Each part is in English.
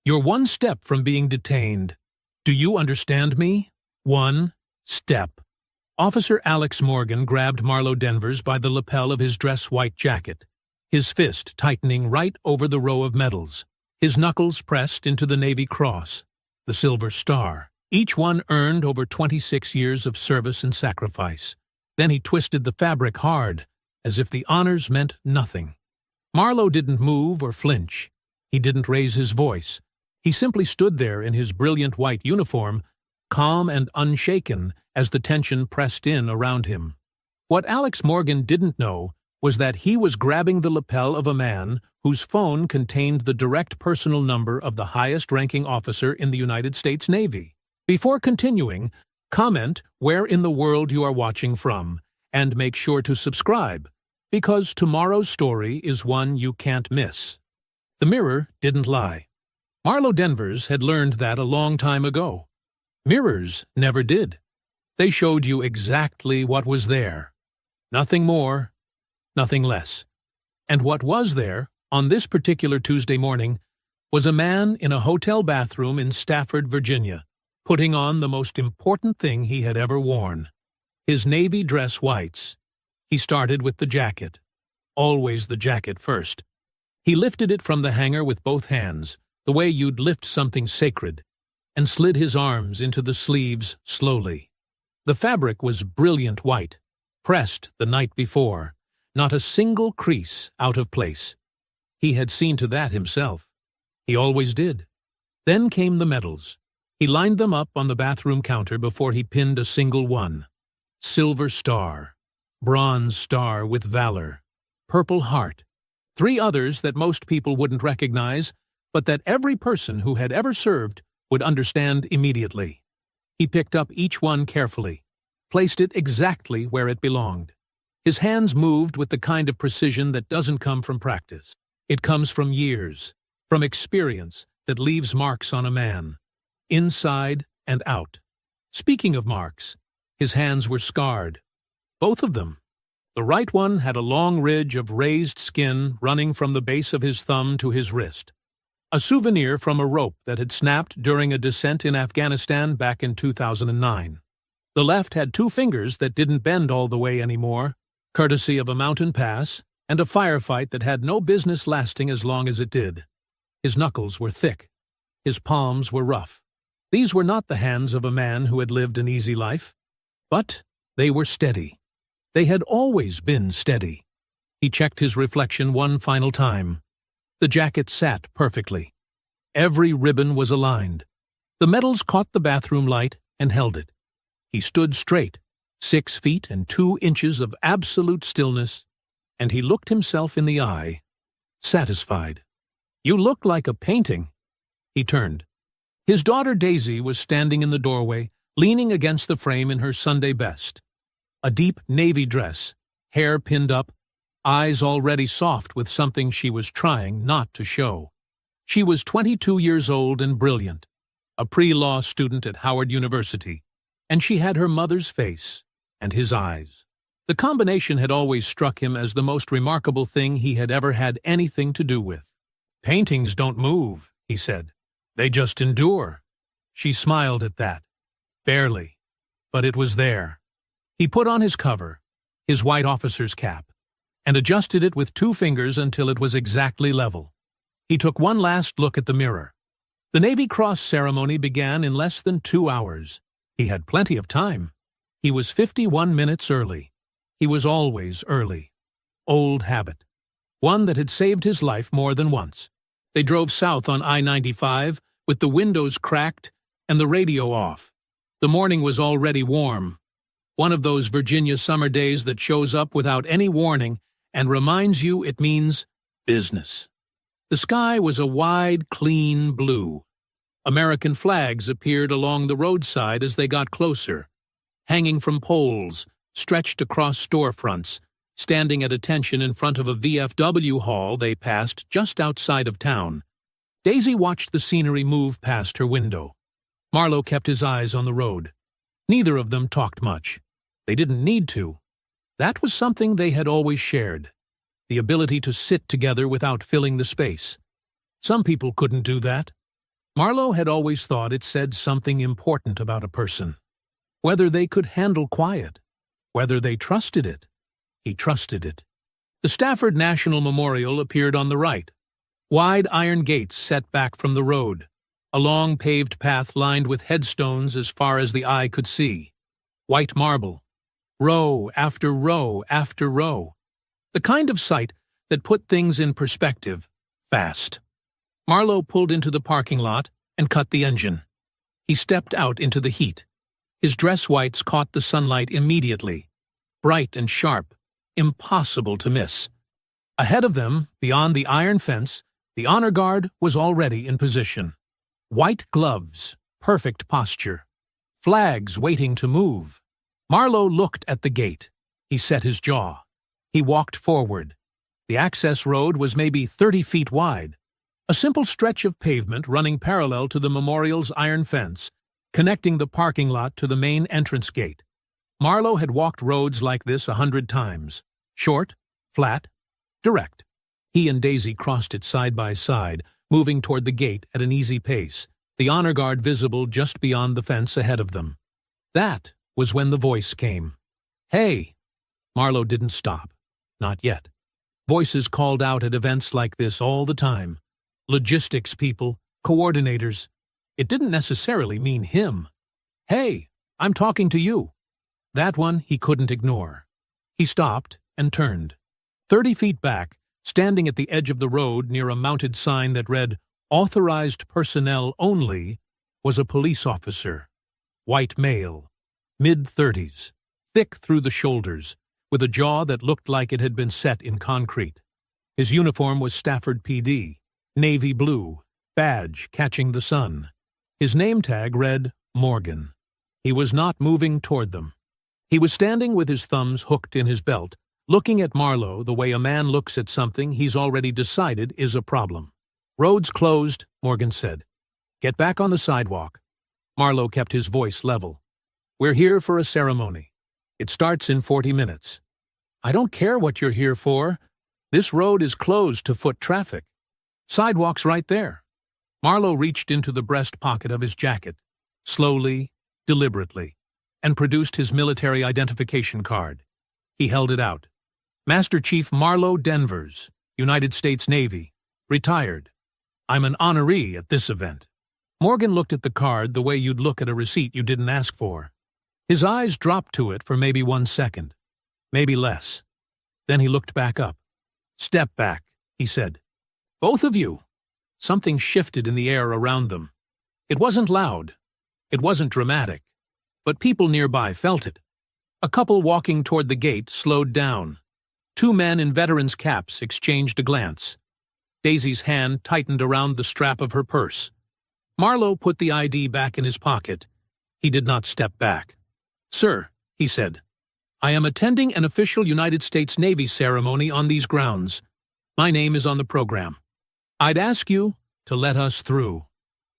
You're one step from being detained. Do you understand me? One step. Officer Alex Morgan grabbed Marlo Denvers by the lapel of his dress white jacket, his fist tightening right over the row of medals, his knuckles pressed into the Navy Cross, the Silver Star, each one earned over 26 years of service and sacrifice. Then he twisted the fabric hard, as if the honors meant nothing. Marlo didn't move or flinch. He didn't raise his voice. He simply stood there in his brilliant white uniform, calm and unshaken as the tension pressed in around him. What Alex Morgan didn't know was that he was grabbing the lapel of a man whose phone contained the direct personal number of the highest-ranking officer in the United States Navy. Before continuing, comment where in the world you are watching from, and make sure to subscribe, because tomorrow's story is one you can't miss. The mirror didn't lie. Marlo Denvers had learned that a long time ago. Mirrors never did. They showed you exactly what was there. Nothing more, nothing less. And what was there, on this particular Tuesday morning, was a man in a hotel bathroom in Stafford, Virginia, putting on the most important thing he had ever worn. His navy dress whites. He started with the jacket. Always the jacket first. He lifted it from the hanger with both hands, the way you'd lift something sacred, and slid his arms into the sleeves slowly. The fabric was brilliant white, pressed the night before, not a single crease out of place. He had seen to that himself. He always did. Then came the medals. He lined them up on the bathroom counter before he pinned a single one. Silver Star, Bronze Star with Valor, Purple Heart. 3 others that most people wouldn't recognize, but that every person who had ever served would understand immediately. He picked up each one carefully, placed it exactly where it belonged. His hands moved with the kind of precision that doesn't come from practice. It comes from years, from experience that leaves marks on a man, inside and out. Speaking of marks, his hands were scarred. Both of them. The right one had a long ridge of raised skin running from the base of his thumb to his wrist. A souvenir from a rope that had snapped during a descent in Afghanistan back in 2009. The left had 2 fingers that didn't bend all the way anymore, courtesy of a mountain pass and a firefight that had no business lasting as long as it did. His knuckles were thick. His palms were rough. These were not the hands of a man who had lived an easy life. But they were steady. They had always been steady. He checked his reflection one final time. The jacket sat perfectly. Every ribbon was aligned. The medals caught the bathroom light and held it. He stood straight, 6 feet and 2 inches of absolute stillness, and he looked himself in the eye, satisfied. "You look like a painting." He turned. His daughter Daisy was standing in the doorway, leaning against the frame in her Sunday best. A deep navy dress, hair pinned up, eyes already soft with something she was trying not to show. She was 22 years old and brilliant, a pre-law student at Howard University, and she had her mother's face and his eyes. The combination had always struck him as the most remarkable thing he had ever had anything to do with. "Paintings don't move," he said. "They just endure." She smiled at that. Barely, but it was there. He put on his cover, his white officer's cap, and adjusted it with 2 fingers until it was exactly level. He took one last look at the mirror. The Navy Cross ceremony began in less than 2 hours. He had plenty of time. He was 51 minutes early. He was always early. Old habit. One that had saved his life more than once. They drove south on I-95 with the windows cracked and the radio off. The morning was already warm. One of those Virginia summer days that shows up without any warning and reminds you it means business. The sky was a wide, clean blue. American flags appeared along the roadside as they got closer, hanging from poles, stretched across storefronts, standing at attention in front of a VFW hall they passed just outside of town. Daisy watched the scenery move past her window. Marlo kept his eyes on the road. Neither of them talked much. They didn't need to. That was something they had always shared, the ability to sit together without filling the space. Some people couldn't do that. Marlowe had always thought it said something important about a person. Whether they could handle quiet, whether they trusted it. He trusted it. The Stafford National Memorial appeared on the right. Wide iron gates set back from the road. A long paved path lined with headstones as far as the eye could see. White marble. Row after row after row. The kind of sight that put things in perspective, fast. Marlowe pulled into the parking lot and cut the engine. He stepped out into the heat. His dress whites caught the sunlight immediately. Bright and sharp, impossible to miss. Ahead of them, beyond the iron fence, the honor guard was already in position. White gloves, perfect posture. Flags waiting to move. Marlowe looked at the gate. He set his jaw. He walked forward. The access road was maybe 30 feet wide. A simple stretch of pavement running parallel to the memorial's iron fence, connecting the parking lot to the main entrance gate. Marlowe had walked roads like this 100 times. Short, flat, direct. He and Daisy crossed it side by side, moving toward the gate at an easy pace, the honor guard visible just beyond the fence ahead of them. That was when the voice came. "Hey!" Marlowe didn't stop. Not yet. Voices called out at events like this all the time. Logistics people, coordinators. It didn't necessarily mean him. "Hey, I'm talking to you." That one he couldn't ignore. He stopped and turned. 30 feet back, standing at the edge of the road near a mounted sign that read, "Authorized personnel only," was a police officer. White male. Mid-30s. Thick through the shoulders, with a jaw that looked like it had been set in concrete. His uniform was Stafford PD, navy blue, badge catching the sun. His name tag read Morgan. He was not moving toward them. He was standing with his thumbs hooked in his belt, looking at Marlowe the way a man looks at something he's already decided is a problem. "Road's closed," Morgan said. "Get back on the sidewalk." Marlowe kept his voice level. "We're here for a ceremony. It starts in 40 minutes. "I don't care what you're here for. This road is closed to foot traffic. Sidewalk's right there." Marlowe reached into the breast pocket of his jacket, slowly, deliberately, and produced his military identification card. He held it out. "Master Chief Marlowe Denvers, United States Navy, retired. I'm an honoree at this event." Morgan looked at the card the way you'd look at a receipt you didn't ask for. His eyes dropped to it for maybe 1 second, maybe less. Then he looked back up. "Step back," he said. "Both of you." Something shifted in the air around them. It wasn't loud. It wasn't dramatic. But people nearby felt it. A couple walking toward the gate slowed down. 2 men in veterans' caps exchanged a glance. Daisy's hand tightened around the strap of her purse. Marlowe put the ID back in his pocket. He did not step back. "Sir," he said, "I am attending an official United States Navy ceremony on these grounds. My name is on the program. I'd ask you to let us through."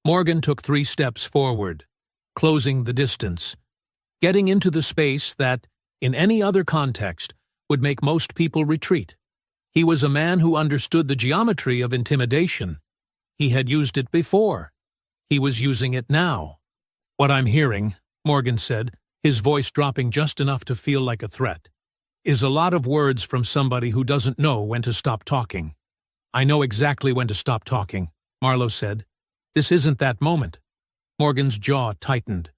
Morgan took 3 steps forward, closing the distance, getting into the space that, in any other context, would make most people retreat. He was a man who understood the geometry of intimidation. He had used it before. He was using it now. "What I'm hearing," Morgan said, his voice dropping just enough to feel like a threat, "is a lot of words from somebody who doesn't know when to stop talking." "I know exactly when to stop talking," Marlowe said. "This isn't that moment." Morgan's jaw tightened.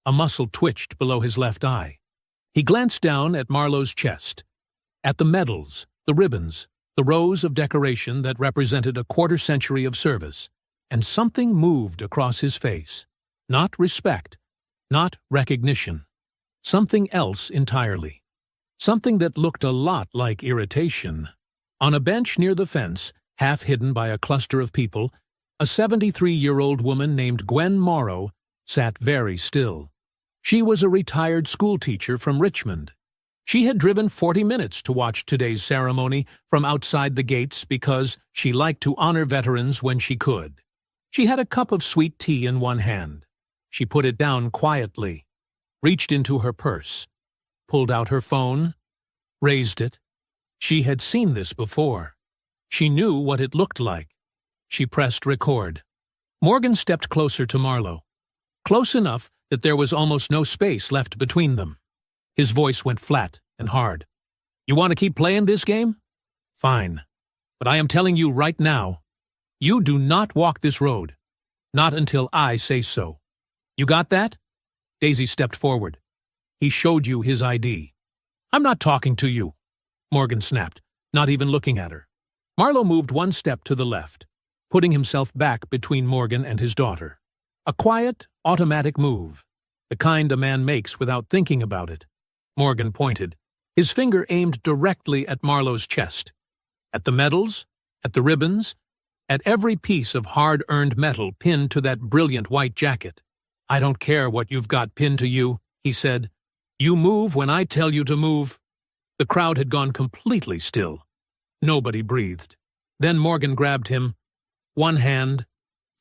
A muscle twitched below his left eye. He glanced down at Marlowe's chest, at the medals, the ribbons, the rows of decoration that represented a quarter-century of service, and something moved across his face. Not respect, not recognition. Something else entirely. Something that looked a lot like irritation. On a bench near the fence, half hidden by a cluster of people, a 73-year-old woman named Gwen Morrow sat very still. She was a retired schoolteacher from Richmond. She had driven 40 minutes to watch today's ceremony from outside the gates because she liked to honor veterans when she could. She had a cup of sweet tea in one hand. She put it down quietly, reached into her purse, pulled out her phone, raised it. She had seen this before. She knew what it looked like. She pressed record. Morgan stepped closer to Marlowe, close enough that there was almost no space left between them. His voice went flat and hard. You want to keep playing this game? Fine. But I am telling you right now, you do not walk this road. Not until I say so. You got that? Daisy stepped forward. He showed you his ID. I'm not talking to you, Morgan snapped, not even looking at her. Marlowe moved one step to the left, putting himself back between Morgan and his daughter. A quiet, automatic move, the kind a man makes without thinking about it. Morgan pointed, his finger aimed directly at Marlowe's chest. At the medals, at the ribbons, at every piece of hard-earned metal pinned to that brilliant white jacket. I don't care what you've got pinned to you, he said. You move when I tell you to move. The crowd had gone completely still. Nobody breathed. Then Morgan grabbed him, one hand,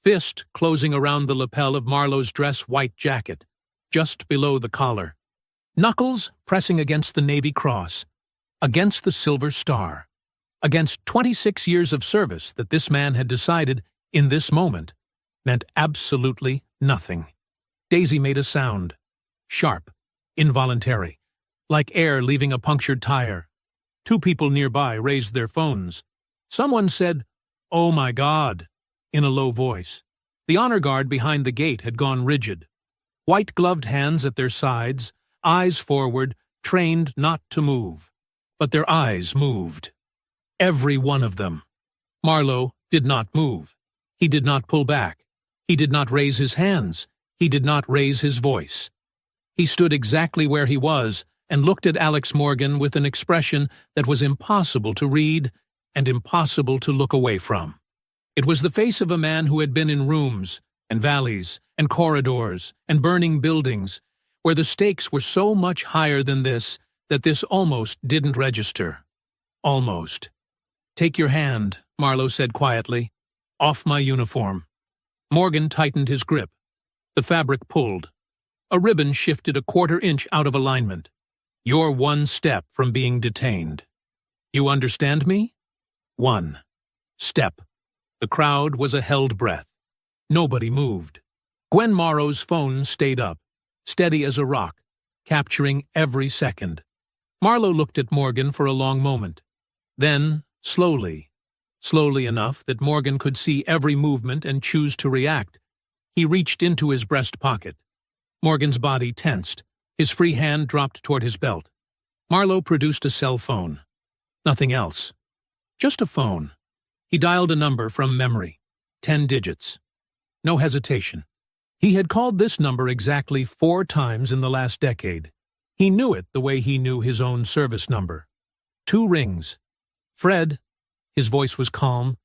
fist closing around the lapel of Marlowe's dress white jacket, just below the collar. Knuckles pressing against the Navy Cross, against the Silver Star, against 26 years of service that this man had decided, in this moment, meant absolutely nothing. Daisy made a sound, sharp, involuntary, like air leaving a punctured tire. Two people nearby raised their phones. Someone said, "Oh my God," in a low voice. The honor guard behind the gate had gone rigid. White-gloved hands at their sides, eyes forward, trained not to move. But their eyes moved. Every one of them. Marlowe did not move. He did not pull back. He did not raise his hands. He did not raise his voice. He stood exactly where he was and looked at Alex Morgan with an expression that was impossible to read and impossible to look away from. It was the face of a man who had been in rooms and valleys and corridors and burning buildings where the stakes were so much higher than this that this almost didn't register. Almost. Take your hand, Marlowe said quietly. Off my uniform. Morgan tightened his grip. The fabric pulled. A ribbon shifted a quarter-inch out of alignment. You're one step from being detained. You understand me? One step. The crowd was a held breath. Nobody moved. Gwen Morrow's phone stayed up, steady as a rock, capturing every second. Marlowe looked at Morgan for a long moment. Then, slowly enough that Morgan could see every movement and choose to react, he reached into his breast pocket. Morgan's body tensed. His free hand dropped toward his belt. Marlowe produced a cell phone. Nothing else. Just a phone. He dialed a number from memory. 10 digits. No hesitation. He had called this number exactly 4 times in the last decade. He knew it the way he knew his own service number. 2 rings. Fred. His voice was calm,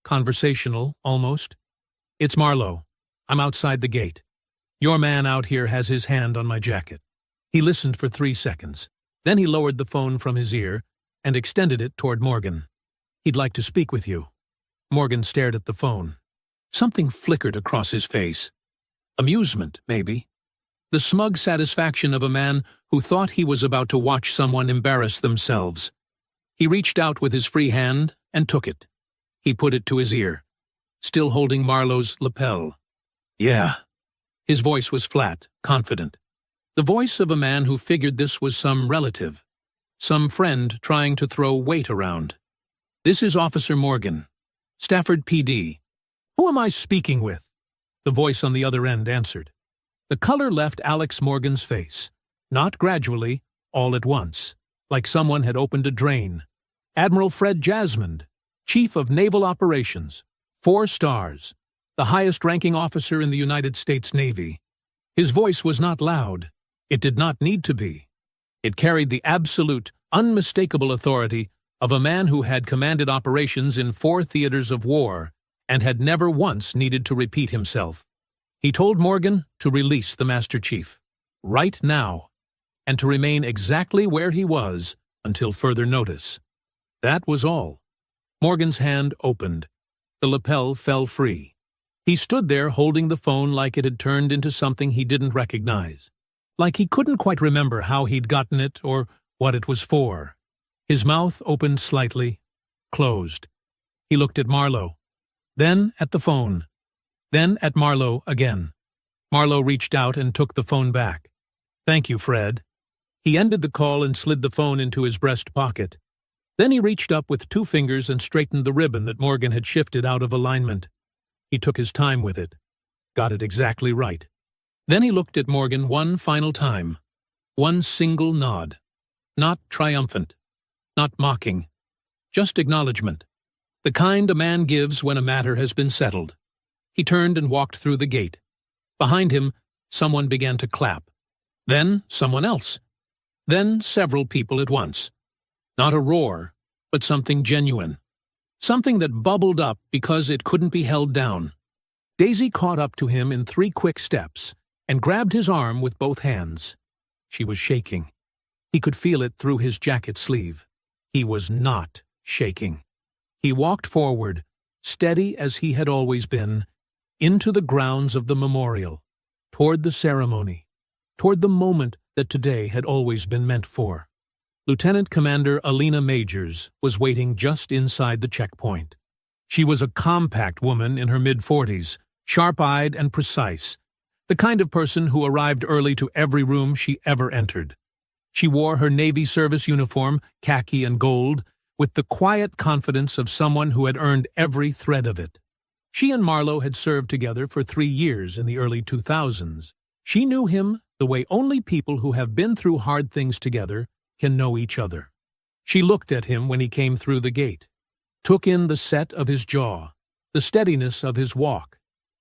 conversational, almost. It's Marlowe. I'm outside the gate. Your man out here has his hand on my jacket. He listened for 3 seconds. Then he lowered the phone from his ear and extended it toward Morgan. He'd like to speak with you. Morgan stared at the phone. Something flickered across his face. Amusement, maybe. The smug satisfaction of a man who thought he was about to watch someone embarrass themselves. He reached out with his free hand and took it. He put it to his ear, still holding Marlowe's lapel. Yeah. His voice was flat, confident. The voice of a man who figured this was some relative, some friend trying to throw weight around. This is Officer Morgan, Stafford PD. Who am I speaking with? The voice on the other end answered. The color left Alex Morgan's face, not gradually, all at once, like someone had opened a drain. Admiral Fred Jasmine, Chief of Naval Operations, 4 stars, the highest-ranking officer in the United States Navy. His voice was not loud. It did not need to be. It carried the absolute, unmistakable authority of a man who had commanded operations in 4 theaters of war and had never once needed to repeat himself. He told Morgan to release the Master Chief, right now, and to remain exactly where he was until further notice. That was all. Morgan's hand opened. The lapel fell free. He stood there holding the phone like it had turned into something he didn't recognize, like he couldn't quite remember how he'd gotten it or what it was for. His mouth opened slightly, closed. He looked at Marlowe, then at the phone. Then at Marlowe again. Marlowe reached out and took the phone back. "Thank you, Fred." He ended the call and slid the phone into his breast pocket. Then he reached up with 2 fingers and straightened the ribbon that Morgan had shifted out of alignment. He took his time with it. Got it exactly right. Then he looked at Morgan one final time. One single nod. Not triumphant. Not mocking. Just acknowledgement. The kind a man gives when a matter has been settled. He turned and walked through the gate. Behind him, someone began to clap. Then someone else. Then several people at once. Not a roar, but something genuine. Something that bubbled up because it couldn't be held down. Daisy caught up to him in 3 quick steps and grabbed his arm with both hands. She was shaking. He could feel it through his jacket sleeve. He was not shaking. He walked forward, steady as he had always been, into the grounds of the memorial, toward the ceremony, toward the moment that today had always been meant for. Lieutenant Commander Alina Majors was waiting just inside the checkpoint. She was a compact woman in her mid-40s, sharp-eyed and precise, the kind of person who arrived early to every room she ever entered. She wore her Navy service uniform, khaki and gold, with the quiet confidence of someone who had earned every thread of it. She and Marlowe had served together for 3 years in the early 2000s. She knew him the way only people who have been through hard things together can know each other. She looked at him when he came through the gate, took in the set of his jaw, the steadiness of his walk,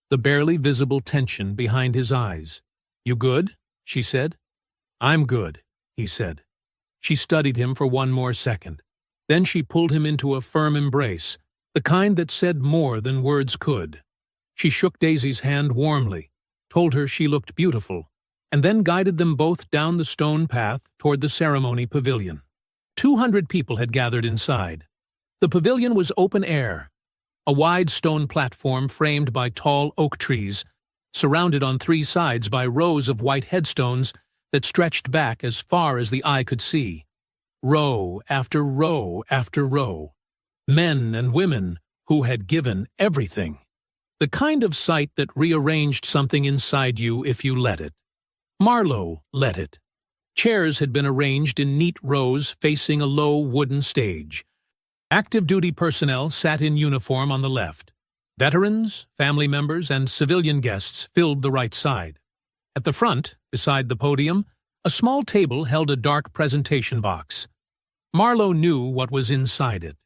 the barely visible tension behind his eyes. "You good?" she said. "I'm good," he said. She studied him for 1 more second. Then she pulled him into a firm embrace, the kind that said more than words could. She shook Daisy's hand warmly, told her she looked beautiful, and then guided them both down the stone path toward the ceremony pavilion. 200 people had gathered inside. The pavilion was open air, a wide stone platform framed by tall oak trees, surrounded on 3 sides by rows of white headstones that stretched back as far as the eye could see. Row after row after row. Men and women who had given everything. The kind of sight that rearranged something inside you if you let it. Marlowe let it. Chairs had been arranged in neat rows facing a low wooden stage. Active duty personnel sat in uniform on the left. Veterans, family members, and civilian guests filled the right side. At the front, beside the podium, a small table held a dark presentation box. Marlowe knew what was inside it.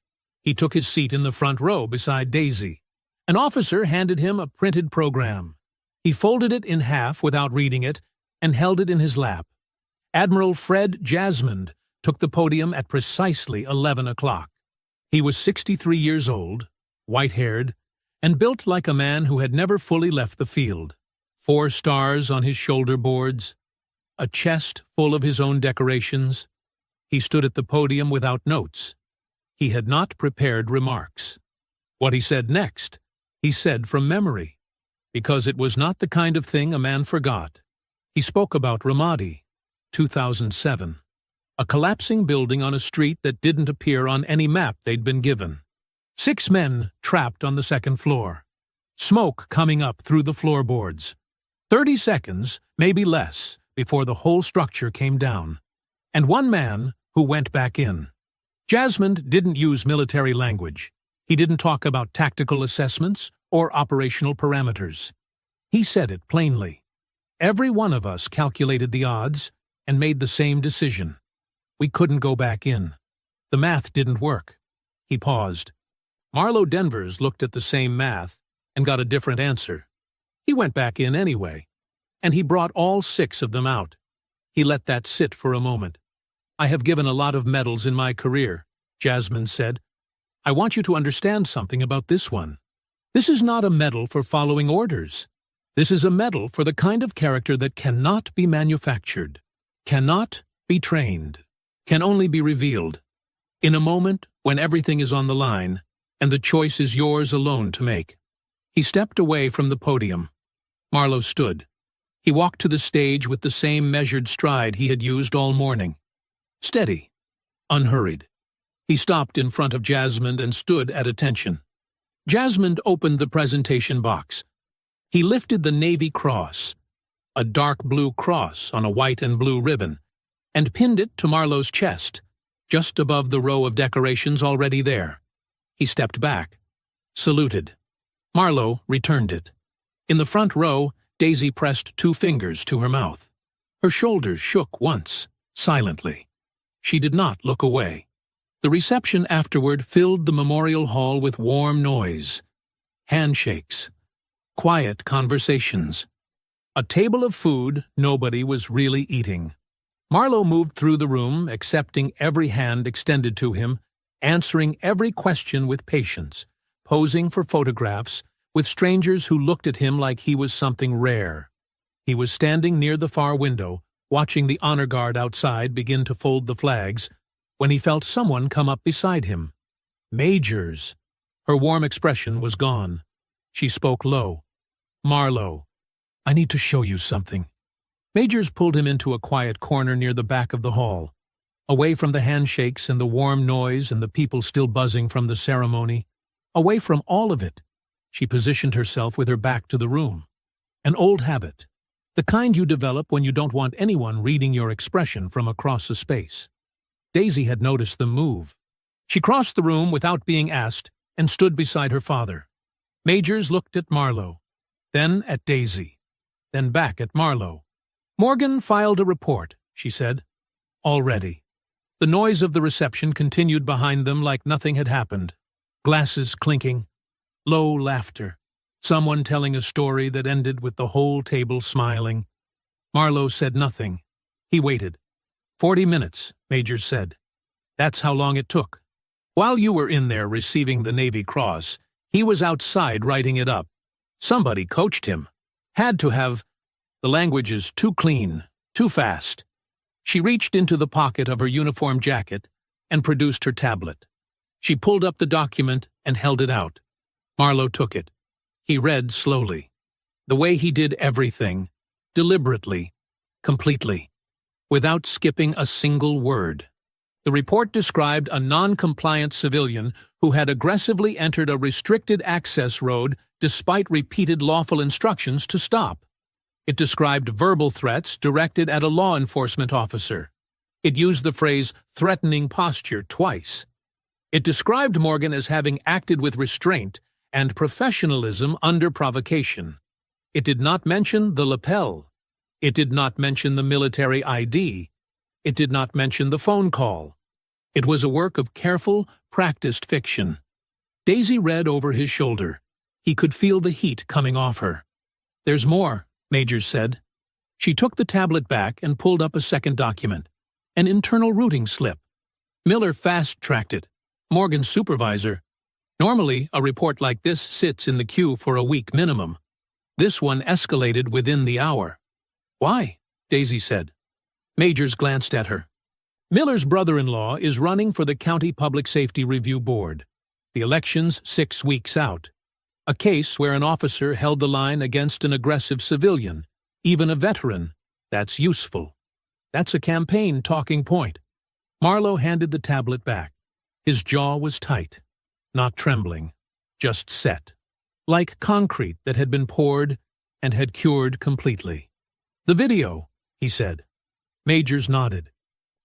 He took his seat in the front row beside Daisy. An officer handed him a printed program. He folded it in half without reading it and held it in his lap. Admiral Fred Jasmond took the podium at precisely 11 o'clock. He was 63 years old, white-haired, and built like a man who had never fully left the field. 4 stars on his shoulder boards, a chest full of his own decorations. He stood at the podium without notes. He had not prepared remarks. What he said next, he said from memory, because it was not the kind of thing a man forgot. He spoke about Ramadi, 2007, a collapsing building on a street that didn't appear on any map they'd been given. 6 men trapped on the 2nd floor. Smoke coming up through the floorboards. 30 seconds, maybe less, before the whole structure came down. And 1 man who went back in. Jasmond didn't use military language. He didn't talk about tactical assessments or operational parameters. He said it plainly. Every one of us calculated the odds and made the same decision. We couldn't go back in. The math didn't work. He paused. Marlowe Denvers looked at the same math and got a different answer. He went back in anyway, and he brought all 6 of them out. He let that sit for a moment. "I have given a lot of medals in my career," Jasmine said. "I want you to understand something about this one. This is not a medal for following orders. This is a medal for the kind of character that cannot be manufactured, cannot be trained, can only be revealed. In a moment when everything is on the line, and the choice is yours alone to make." He stepped away from the podium. Marlowe stood. He walked to the stage with the same measured stride he had used all morning. Steady, unhurried. He stopped in front of Jasmine and stood at attention. Jasmine opened the presentation box. He lifted the Navy Cross, a dark blue cross on a white and blue ribbon, and pinned it to Marlowe's chest, just above the row of decorations already there. He stepped back, saluted. Marlowe returned it. In the front row, Daisy pressed 2 fingers to her mouth. Her shoulders shook once, silently. She did not look away. The reception afterward filled the memorial hall with warm noise, handshakes, quiet conversations. A table of food nobody was really eating. Marlowe moved through the room, accepting every hand extended to him, answering every question with patience, posing for photographs with strangers who looked at him like he was something rare. He was standing near the far window, watching the honor guard outside begin to fold the flags, when he felt someone come up beside him. Majors. Her warm expression was gone. She spoke low. Marlowe, I need to show you something. Majors pulled him into a quiet corner near the back of the hall, away from the handshakes and the warm noise and the people still buzzing from the ceremony, away from all of it. She positioned herself with her back to the room. An old habit, the kind you develop when you don't want anyone reading your expression from across a space. Daisy had noticed the move. She crossed the room without being asked and stood beside her father. Majors looked at Marlowe, then at Daisy, then back at Marlowe. Morgan filed a report, she said. Already. The noise of the reception continued behind them like nothing had happened. Glasses clinking, low laughter, someone telling a story that ended with the whole table smiling. Marlowe said nothing. He waited. 40 minutes, Majors said. That's how long it took. While you were in there receiving the Navy Cross, he was outside writing it up. Somebody coached him. Had to have. The language is too clean, too fast. She reached into the pocket of her uniform jacket and produced her tablet. She pulled up the document and held it out. Marlowe took it. He read slowly. The way he did everything, deliberately, completely, without skipping a single word. The report described a non-compliant civilian who had aggressively entered a restricted access road despite repeated lawful instructions to stop. It described verbal threats directed at a law enforcement officer. It used the phrase threatening posture twice. It described Morgan as having acted with restraint and professionalism under provocation. It did not mention the lapel. It did not mention the military ID. It did not mention the phone call. It was a work of careful, practiced fiction. Daisy read over his shoulder. He could feel the heat coming off her. There's more, Majors said. She took the tablet back and pulled up a second document, an internal routing slip. Miller fast-tracked it. Morgan's supervisor. Normally, a report like this sits in the queue for a week minimum. This one escalated within the hour. Why? Daisy said. Majors glanced at her. Miller's brother-in-law is running for the County Public Safety Review Board. The election's 6 weeks out. A case where an officer held the line against an aggressive civilian, even a veteran. That's useful. That's a campaign talking point. Marlowe handed the tablet back. His jaw was tight, not trembling, just set, like concrete that had been poured and had cured completely. The video, he said. Majors nodded.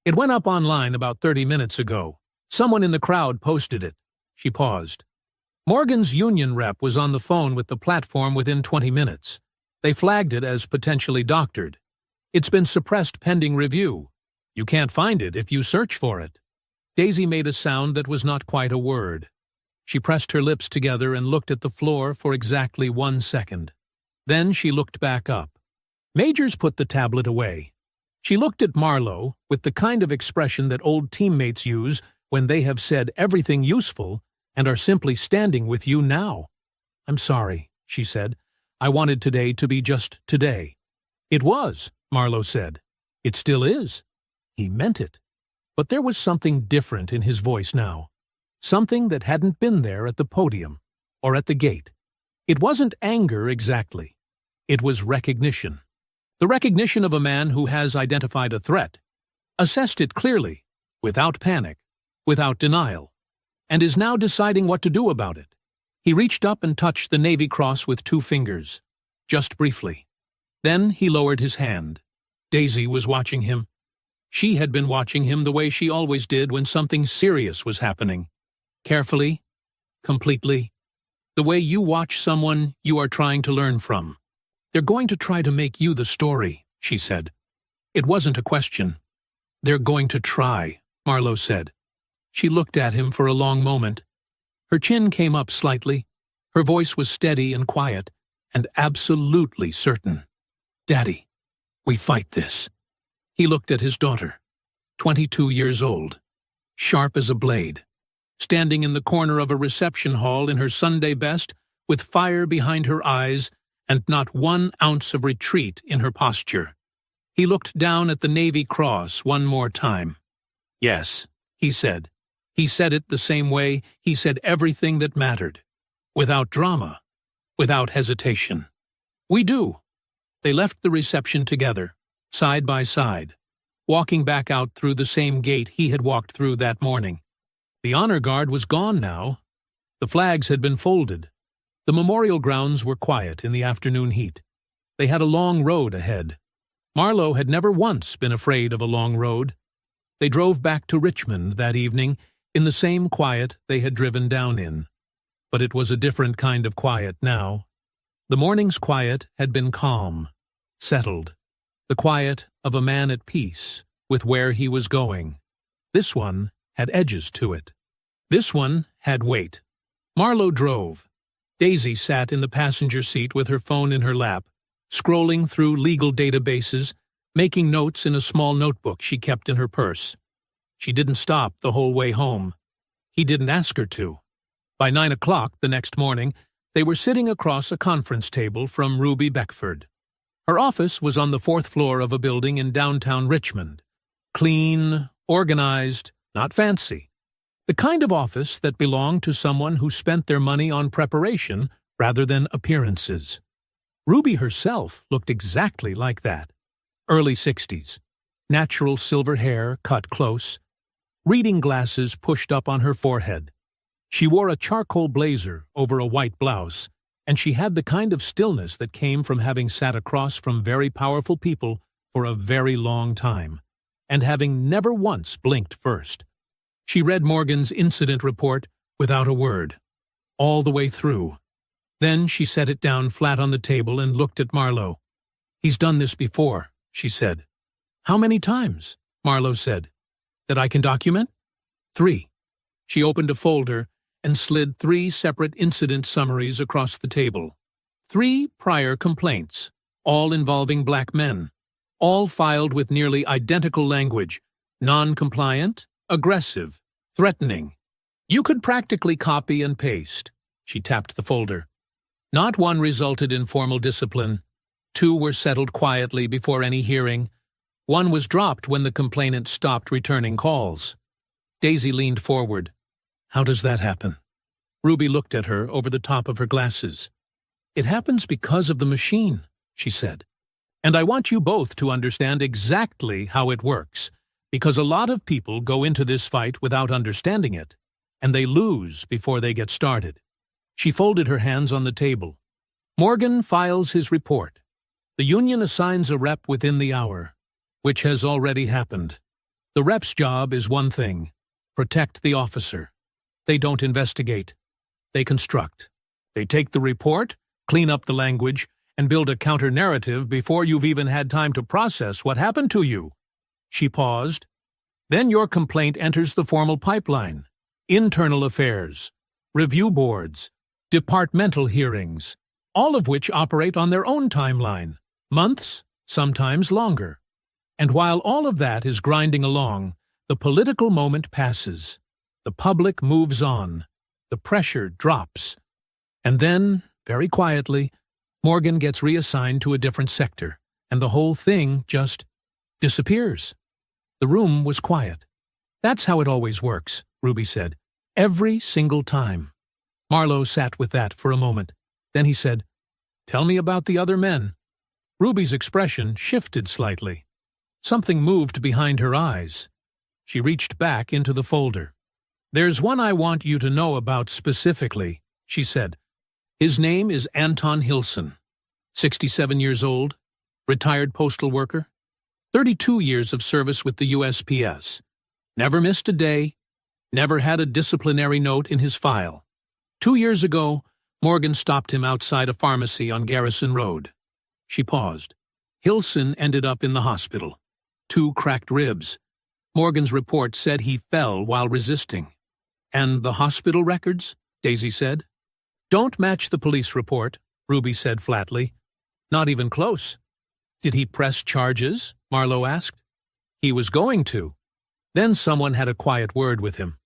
It went up online about 30 minutes ago. Someone in the crowd posted it. She paused. Morgan's union rep was on the phone with the platform within 20 minutes. They flagged it as potentially doctored. It's been suppressed pending review. You can't find it if you search for it. Daisy made a sound that was not quite a word. She pressed her lips together and looked at the floor for exactly 1 second. Then she looked back up. Majors put the tablet away. She looked at Marlowe with the kind of expression that old teammates use when they have said everything useful and are simply standing with you now. I'm sorry, she said. I wanted today to be just today. It was, Marlowe said. It still is. He meant it. But there was something different in his voice now. Something that hadn't been there at the podium or at the gate. It wasn't anger exactly. It was recognition. The recognition of a man who has identified a threat, assessed it clearly, without panic, without denial, and is now deciding what to do about it. He reached up and touched the Navy Cross with 2 fingers. just briefly. Then he lowered his hand. Daisy was watching him. She had been watching him the way she always did when something serious was happening. Carefully, completely, the way you watch someone you are trying to learn from. "They're going to try to make you the story," she said. It wasn't a question. "They're going to try," Marlowe said. She looked at him for a long moment. Her chin came up slightly. Her voice was steady and quiet, and absolutely certain. "Daddy, we fight this." He looked at his daughter, 22 years old, sharp as a blade, standing in the corner of a reception hall in her Sunday best, with fire behind her eyes and not 1 ounce of retreat in her posture. He looked down at the Navy Cross one more time. "Yes," he said. He said it the same way he said everything that mattered, without drama, without hesitation. "We do." They left the reception together, side by side, walking back out through the same gate he had walked through that morning. The honor guard was gone now. The flags had been folded. The memorial grounds were quiet in the afternoon heat. They had a long road ahead. Marlowe had never once been afraid of a long road. They drove back to Richmond that evening in the same quiet they had driven down in. But it was a different kind of quiet now. The morning's quiet had been calm, settled, the quiet of a man at peace with where he was going. This one had edges to it. This one had weight. Marlowe drove. Daisy sat in the passenger seat with her phone in her lap, scrolling through legal databases, making notes in a small notebook she kept in her purse. She didn't stop the whole way home. He didn't ask her to. By 9 o'clock the next morning, they were sitting across a conference table from Ruby Beckford. Her office was on the 4th floor of a building in downtown Richmond. Clean, organized, not fancy. The kind of office that belonged to someone who spent their money on preparation rather than appearances. Ruby herself looked exactly like that. Early 60s. Natural silver hair cut close. Reading glasses pushed up on her forehead. She wore a charcoal blazer over a white blouse, and she had the kind of stillness that came from having sat across from very powerful people for a very long time, and having never once blinked first. She read Morgan's incident report without a word, all the way through. Then she set it down flat on the table and looked at Marlowe. "He's done this before," she said. "How many times?" Marlowe said. "That I can document?" 3. She opened a folder and slid 3 separate incident summaries across the table. 3 prior complaints, all involving black men, all filed with nearly identical language, non-compliant, aggressive, threatening. You could practically copy and paste. She tapped the folder. Not one resulted in formal discipline. 2 were settled quietly before any hearing. 1 was dropped when the complainant stopped returning calls. Daisy leaned forward. "How does that happen?" Ruby looked at her over the top of her glasses. "It happens because of the machine," she said. "And I want you both to understand exactly how it works, because a lot of people go into this fight without understanding it, and they lose before they get started." She folded her hands on the table. "Morgan files his report. The union assigns a rep within the hour, which has already happened. The rep's job is one thing: protect the officer. They don't investigate. They construct. They take the report, clean up the language, and build a counter-narrative before you've even had time to process what happened to you." She paused. "Then your complaint enters the formal pipeline. Internal affairs, review boards, departmental hearings, all of which operate on their own timeline, months, sometimes longer. And while all of that is grinding along, the political moment passes. The public moves on. The pressure drops. And then, very quietly, Morgan gets reassigned to a different sector, and the whole thing just disappears." The room was quiet. "That's how it always works," Ruby said. "Every single time." Marlowe sat with that for a moment. Then he said, "Tell me about the other men." Ruby's expression shifted slightly. Something moved behind her eyes. She reached back into the folder. "There's one I want you to know about specifically," she said. "His name is Anton Hilson. 67 years old, retired postal worker, 32 years of service with the USPS, never missed a day, never had a disciplinary note in his file. 2 years ago, Morgan stopped him outside a pharmacy on Garrison Road. She paused. Hilson ended up in the hospital. 2 cracked ribs. Morgan's report said he fell while resisting. And the hospital records? Daisy said. Don't match the police report, Ruby said flatly. Not even close. Did he press charges? Marlowe asked. He was going to. Then someone had a quiet word with him.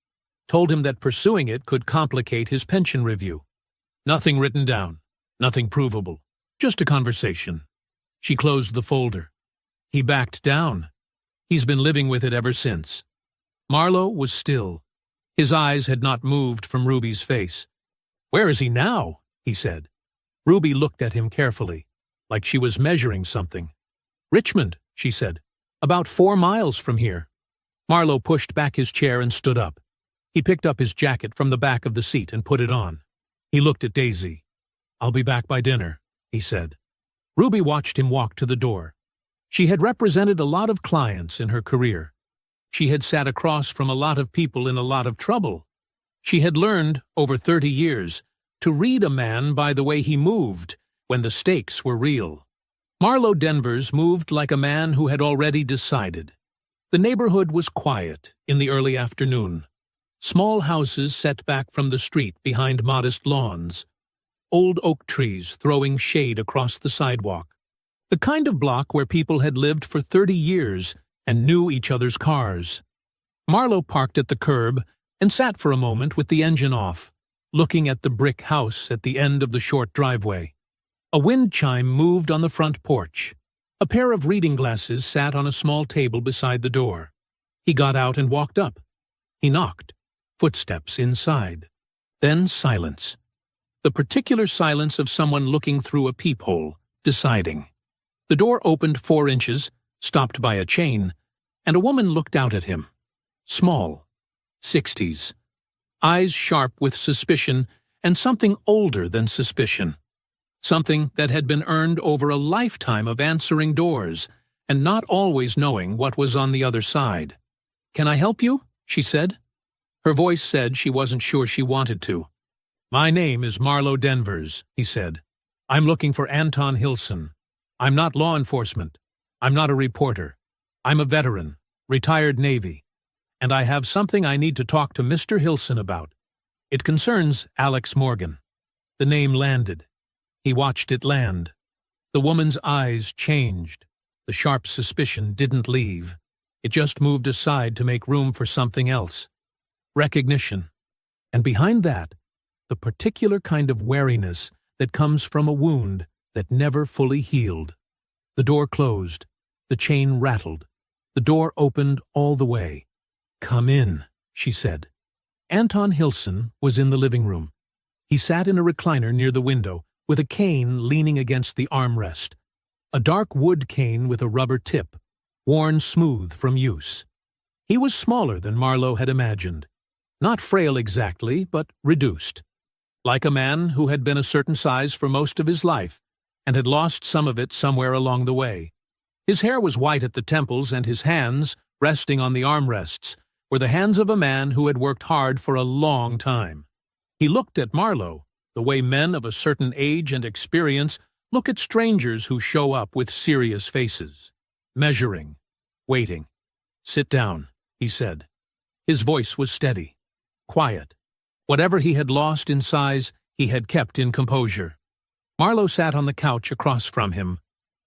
Told him that pursuing it could complicate his pension review. Nothing written down. Nothing provable. Just a conversation. She closed the folder. He backed down. He's been living with it ever since. Marlowe was still. His eyes had not moved from Ruby's face. Where is he now? He said. Ruby looked at him carefully, like she was measuring something. Richmond, she said. About 4 miles from here. Marlowe pushed back his chair and stood up. He picked up his jacket from the back of the seat and put it on. He looked at Daisy. I'll be back by dinner, he said. Ruby watched him walk to the door. She had represented a lot of clients in her career. She had sat across from a lot of people in a lot of trouble. She had learned, over 30 years, to read a man by the way he moved when the stakes were real. Marlowe Denvers moved like a man who had already decided. The neighborhood was quiet in the early afternoon. Small houses set back from the street behind modest lawns. Old oak trees throwing shade across the sidewalk. The kind of block where people had lived for 30 years and knew each other's cars. Marlowe parked at the curb and sat for a moment with the engine off, looking at the brick house at the end of the short driveway. A wind chime moved on the front porch. A pair of reading glasses sat on a small table beside the door. He got out and walked up. He knocked. Footsteps inside. Then silence. The particular silence of someone looking through a peephole, deciding. The door opened 4 inches, stopped by a chain, and a woman looked out at him. Small. 60s. Eyes sharp with suspicion and something older than suspicion. Something that had been earned over a lifetime of answering doors and not always knowing what was on the other side. "Can I help you?" she said. Her voice said she wasn't sure she wanted to. "My name is Marlowe Denvers," he said. "I'm looking for Anton Hilson. I'm not law enforcement. I'm not a reporter. I'm a veteran, retired Navy, and I have something I need to talk to Mr. Hilson about. It concerns Alex Morgan." The name landed. He watched it land. The woman's eyes changed. The sharp suspicion didn't leave. It just moved aside to make room for something else. Recognition. And behind that, the particular kind of wariness that comes from a wound that never fully healed. The door closed. The chain rattled. The door opened all the way. "Come in," she said. Anton Hilson was in the living room. He sat in a recliner near the window, with a cane leaning against the armrest. A dark wood cane with a rubber tip, worn smooth from use. He was smaller than Marlowe had imagined. Not frail exactly, but reduced. Like a man who had been a certain size for most of his life, and had lost some of it somewhere along the way. His hair was white at the temples, and his hands, resting on the armrests, were the hands of a man who had worked hard for a long time. He looked at Marlowe, the way men of a certain age and experience look at strangers who show up with serious faces. Measuring. Waiting. "Sit down," he said. His voice was steady. Quiet. Whatever he had lost in size, he had kept in composure. Marlowe sat on the couch across from him.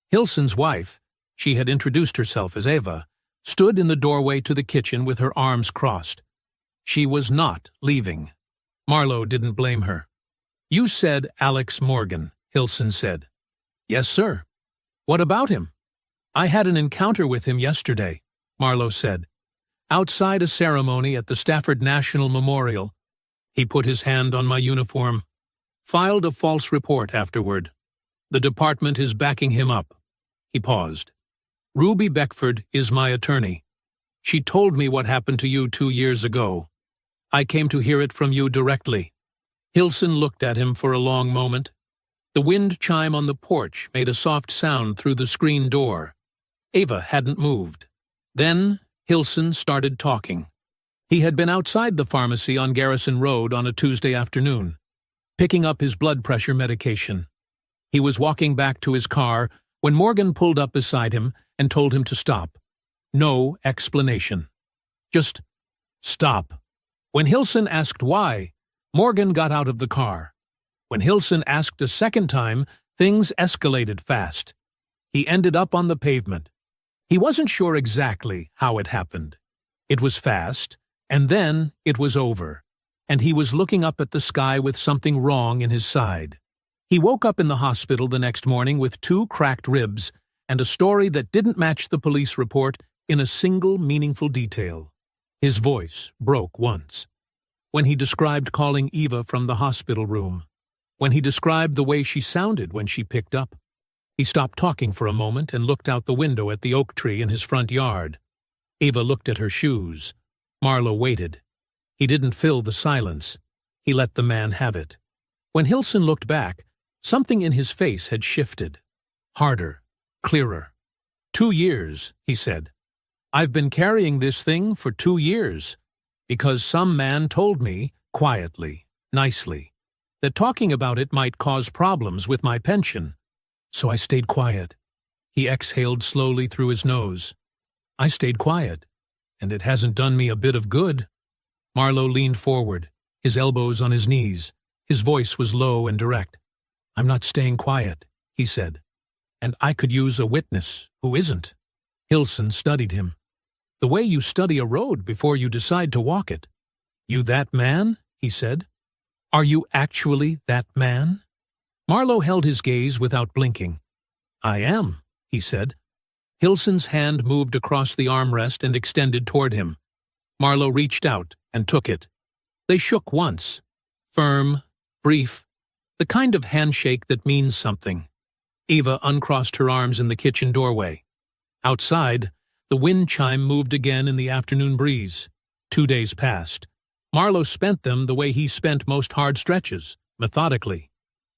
Hilson's wife, she had introduced herself as Eva, stood in the doorway to the kitchen with her arms crossed. She was not leaving. Marlowe didn't blame her. "You said Alex Morgan," Hilson said. "Yes, sir." "What about him?" "I had an encounter with him yesterday," Marlowe said. "Outside a ceremony at the Stafford National Memorial. He put his hand on my uniform. Filed a false report afterward. The department is backing him up." He paused. "Ruby Beckford is my attorney. She told me what happened to you 2 years ago. I came to hear it from you directly." Hilson looked at him for a long moment. The wind chime on the porch made a soft sound through the screen door. Ava hadn't moved. Then Hilson started talking. He had been outside the pharmacy on Garrison Road on a Tuesday afternoon, picking up his blood pressure medication. He was walking back to his car when Morgan pulled up beside him and told him to stop. No explanation. Just stop. When Hilson asked why, Morgan got out of the car. When Hilson asked a second time, things escalated fast. He ended up on the pavement. He wasn't sure exactly how it happened. It was fast, and then it was over, and he was looking up at the sky with something wrong in his side. He woke up in the hospital the next morning with 2 cracked ribs and a story that didn't match the police report in a single meaningful detail. His voice broke once. When he described calling Eva from the hospital room. When he described the way she sounded when she picked up. He stopped talking for a moment and looked out the window at the oak tree in his front yard. Eva looked at her shoes. Marlowe waited. He didn't fill the silence. He let the man have it. When Hilson looked back, something in his face had shifted. Harder, clearer. 2 years, he said. I've been carrying this thing for 2 years, because some man told me, quietly, nicely, that talking about it might cause problems with my pension. So I stayed quiet. He exhaled slowly through his nose. I stayed quiet, and it hasn't done me a bit of good. Marlowe leaned forward, his elbows on his knees. His voice was low and direct. I'm not staying quiet, he said, and I could use a witness who isn't. Hilson studied him. The way you study a road before you decide to walk it. You that man? He said. Are you actually that man? Marlowe held his gaze without blinking. I am, he said. Hilson's hand moved across the armrest and extended toward him. Marlowe reached out and took it. They shook once. Firm, brief, the kind of handshake that means something. Eva uncrossed her arms in the kitchen doorway. Outside, the wind chime moved again in the afternoon breeze. 2 days passed. Marlowe spent them the way he spent most hard stretches, methodically.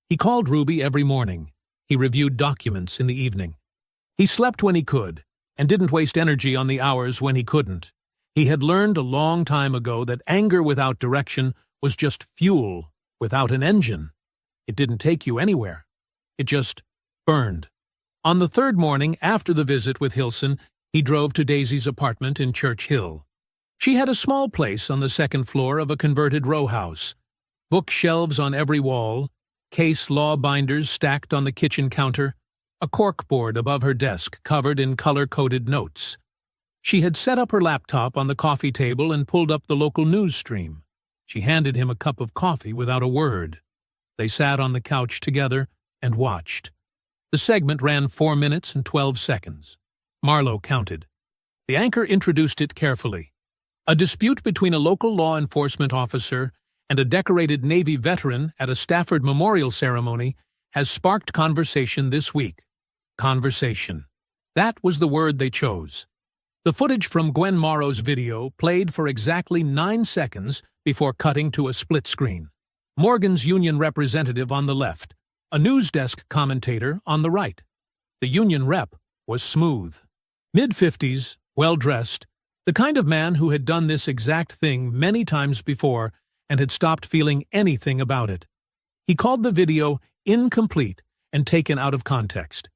He called Ruby every morning. He reviewed documents in the evening. He slept when he could, and didn't waste energy on the hours when he couldn't. He had learned a long time ago that anger without direction was just fuel without an engine. It didn't take you anywhere. It just burned. On the 3rd morning after the visit with Hilson, he drove to Daisy's apartment in Church Hill. She had a small place on the 2nd floor of a converted row house. Bookshelves on every wall, case law binders stacked on the kitchen counter, a corkboard above her desk covered in color-coded notes. She had set up her laptop on the coffee table and pulled up the local news stream. She handed him a cup of coffee without a word. They sat on the couch together and watched. The segment ran 4 minutes and 12 seconds. Marlowe counted. The anchor introduced it carefully. A dispute between a local law enforcement officer and a decorated Navy veteran at a Stafford memorial ceremony has sparked conversation this week. Conversation. That was the word they chose. The footage from Gwen Morrow's video played for exactly 9 seconds before cutting to a split screen. Morgan's union representative on the left, a news desk commentator on the right. The union rep was smooth. Mid-50s, well-dressed, the kind of man who had done this exact thing many times before and had stopped feeling anything about it. He called the video incomplete and taken out of context.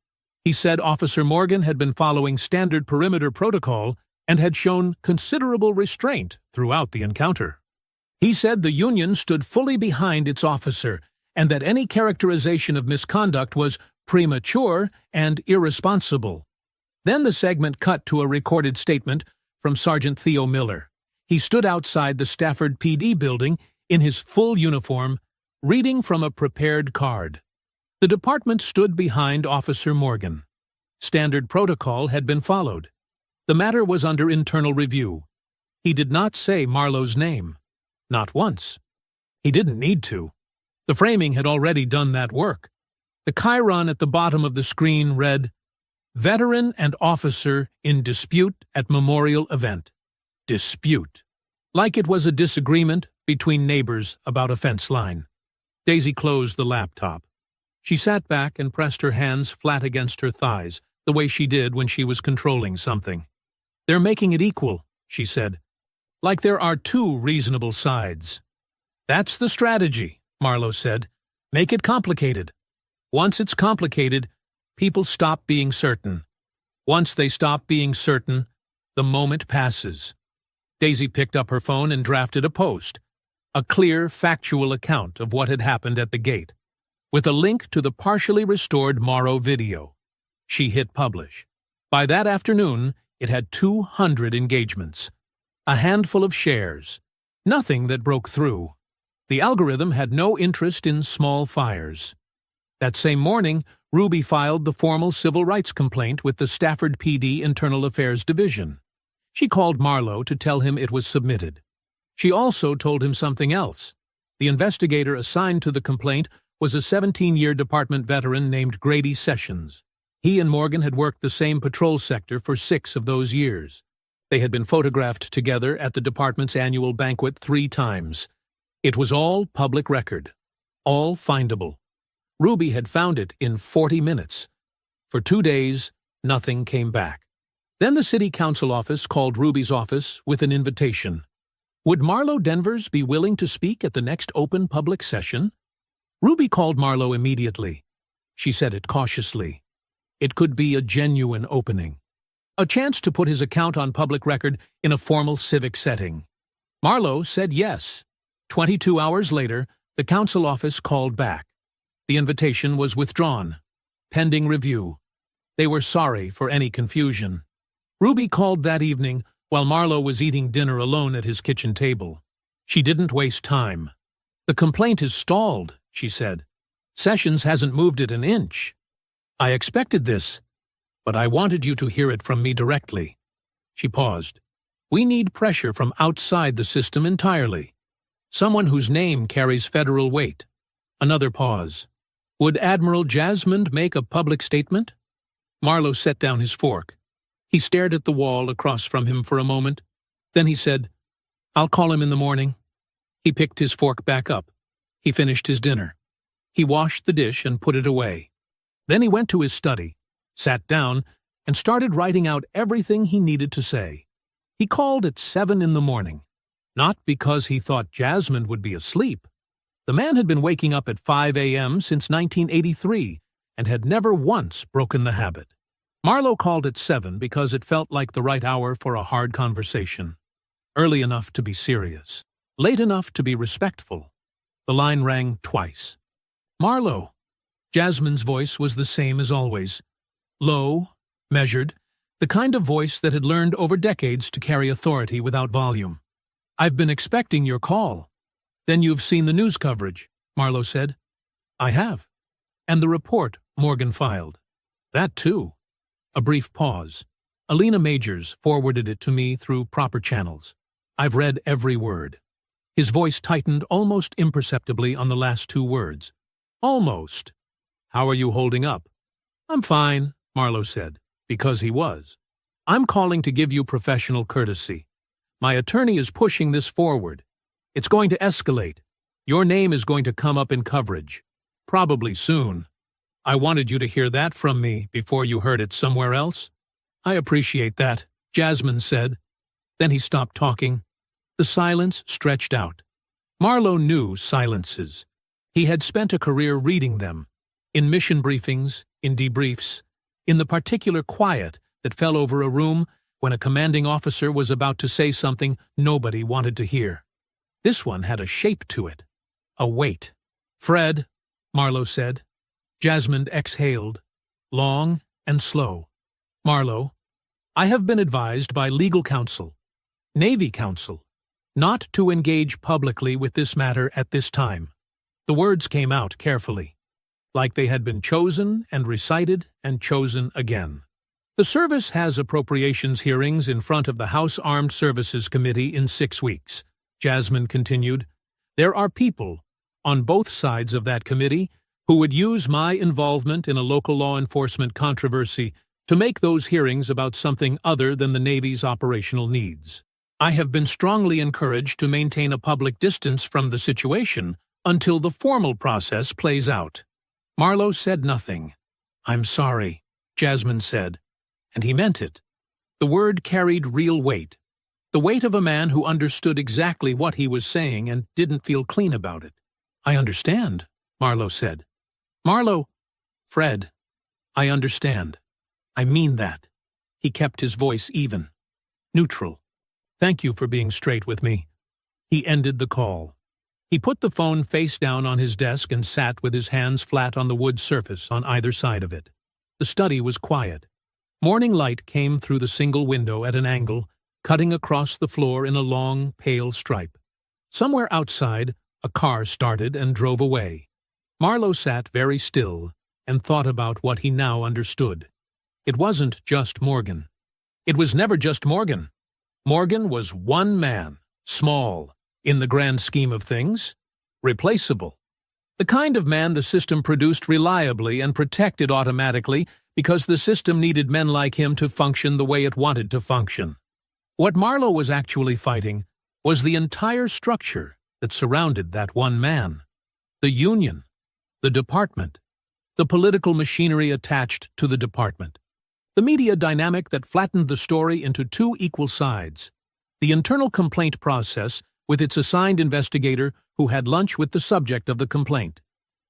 He said Officer Morgan had been following standard perimeter protocol and had shown considerable restraint throughout the encounter. He said the union stood fully behind its officer and that any characterization of misconduct was premature and irresponsible. Then the segment cut to a recorded statement from Sergeant Theo Miller. He stood outside the Stafford PD building in his full uniform, reading from a prepared card. The department stood behind Officer Morgan. Standard protocol had been followed. The matter was under internal review. He did not say Marlowe's name. Not once. He didn't need to. The framing had already done that work. The chyron at the bottom of the screen read, Veteran and officer in dispute at memorial event. Dispute. Like it was a disagreement between neighbors about a fence line. Daisy closed the laptop. She sat back and pressed her hands flat against her thighs, the way she did when she was controlling something. "They're making it equal," she said. "Like there are two reasonable sides." "That's the strategy," Marlowe said. "Make it complicated. Once it's complicated, people stop being certain. Once they stop being certain, the moment passes." Daisy picked up her phone and drafted a post, a clear, factual account of what had happened at the gate, with a link to the partially restored Morrow video. She hit publish. By that afternoon, it had 200 engagements, a handful of shares, nothing that broke through. The algorithm had no interest in small fires. That same morning, Ruby filed the formal civil rights complaint with the Stafford PD Internal Affairs Division. She called Marlowe to tell him it was submitted. She also told him something else. The investigator assigned to the complaint was a 17-year department veteran named Grady Sessions. He and Morgan had worked the same patrol sector for 6 of those years. They had been photographed together at the department's annual banquet 3 times. It was all public record, all findable. Ruby had found it in 40 minutes. For 2 days, nothing came back. Then the city council office called Ruby's office with an invitation. Would Marlo Denvers be willing to speak at the next open public session? Ruby called Marlowe immediately. She said it cautiously. It could be a genuine opening. A chance to put his account on public record in a formal civic setting. Marlowe said yes. 22 hours later, the council office called back. The invitation was withdrawn, pending review. They were sorry for any confusion. Ruby called that evening while Marlowe was eating dinner alone at his kitchen table. She didn't waste time. "The complaint is stalled," she said. "Sessions hasn't moved it an inch. I expected this, but I wanted you to hear it from me directly." She paused. "We need pressure from outside the system entirely. Someone whose name carries federal weight." Another pause. "Would Admiral Jasmine make a public statement?" Marlowe set down his fork. He stared at the wall across from him for a moment. Then he said, "I'll call him in the morning." He picked his fork back up. He finished his dinner. He washed the dish and put it away. Then he went to his study, sat down, and started writing out everything he needed to say. He called at 7 in the morning, not because he thought Jasmine would be asleep. The man had been waking up at 5 a.m. since 1983 and had never once broken the habit. Marlowe called at 7 because it felt like the right hour for a hard conversation. Early enough to be serious, late enough to be respectful. The line rang twice. "Marlowe." Jasmine's voice was the same as always. Low, measured, the kind of voice that had learned over decades to carry authority without volume. "I've been expecting your call." "Then you've seen the news coverage," Marlowe said. "I have." "And the report Morgan filed." "That too." A brief pause. "Alina Majors forwarded it to me through proper channels. I've read every word." His voice tightened almost imperceptibly on the last 2 words. "Almost. How are you holding up?" "I'm fine," Marlowe said, because he was. "I'm calling to give you professional courtesy. My attorney is pushing this forward. It's going to escalate. Your name is going to come up in coverage. Probably soon. I wanted you to hear that from me before you heard it somewhere else." "I appreciate that," Jasmine said. Then he stopped talking. The silence stretched out. Marlowe knew silences. He had spent a career reading them, in mission briefings, in debriefs, in the particular quiet that fell over a room when a commanding officer was about to say something nobody wanted to hear. This one had a shape to it, a weight. "Fred," Marlowe said. Jasmine exhaled, long and slow. "Marlowe, I have been advised by legal counsel, Navy counsel, not to engage publicly with this matter at this time." The words came out carefully, like they had been chosen and recited and chosen again. "The service has appropriations hearings in front of the House Armed Services Committee in 6 weeks," Jasmine continued. "There are people, on both sides of that committee, who would use my involvement in a local law enforcement controversy to make those hearings about something other than the Navy's operational needs. I have been strongly encouraged to maintain a public distance from the situation until the formal process plays out." Marlowe said nothing. "I'm sorry," Jasmine said, and he meant it. The word carried real weight. The weight of a man who understood exactly what he was saying and didn't feel clean about it. "I understand," Marlowe said. "Marlowe, Fred, I understand. I mean that." He kept his voice even, neutral. "Thank you for being straight with me." He ended the call. He put the phone face down on his desk and sat with his hands flat on the wood surface on either side of it. The study was quiet. Morning light came through the single window at an angle, cutting across the floor in a long, pale stripe. Somewhere outside, a car started and drove away. Marlowe sat very still and thought about what he now understood. It wasn't just Morgan. It was never just Morgan. Morgan was one man, small, in the grand scheme of things, replaceable. The kind of man the system produced reliably and protected automatically because the system needed men like him to function the way it wanted to function. What Marlowe was actually fighting was the entire structure that surrounded that one man. The union, the department, the political machinery attached to the department. The media dynamic that flattened the story into two equal sides. The internal complaint process with its assigned investigator who had lunch with the subject of the complaint.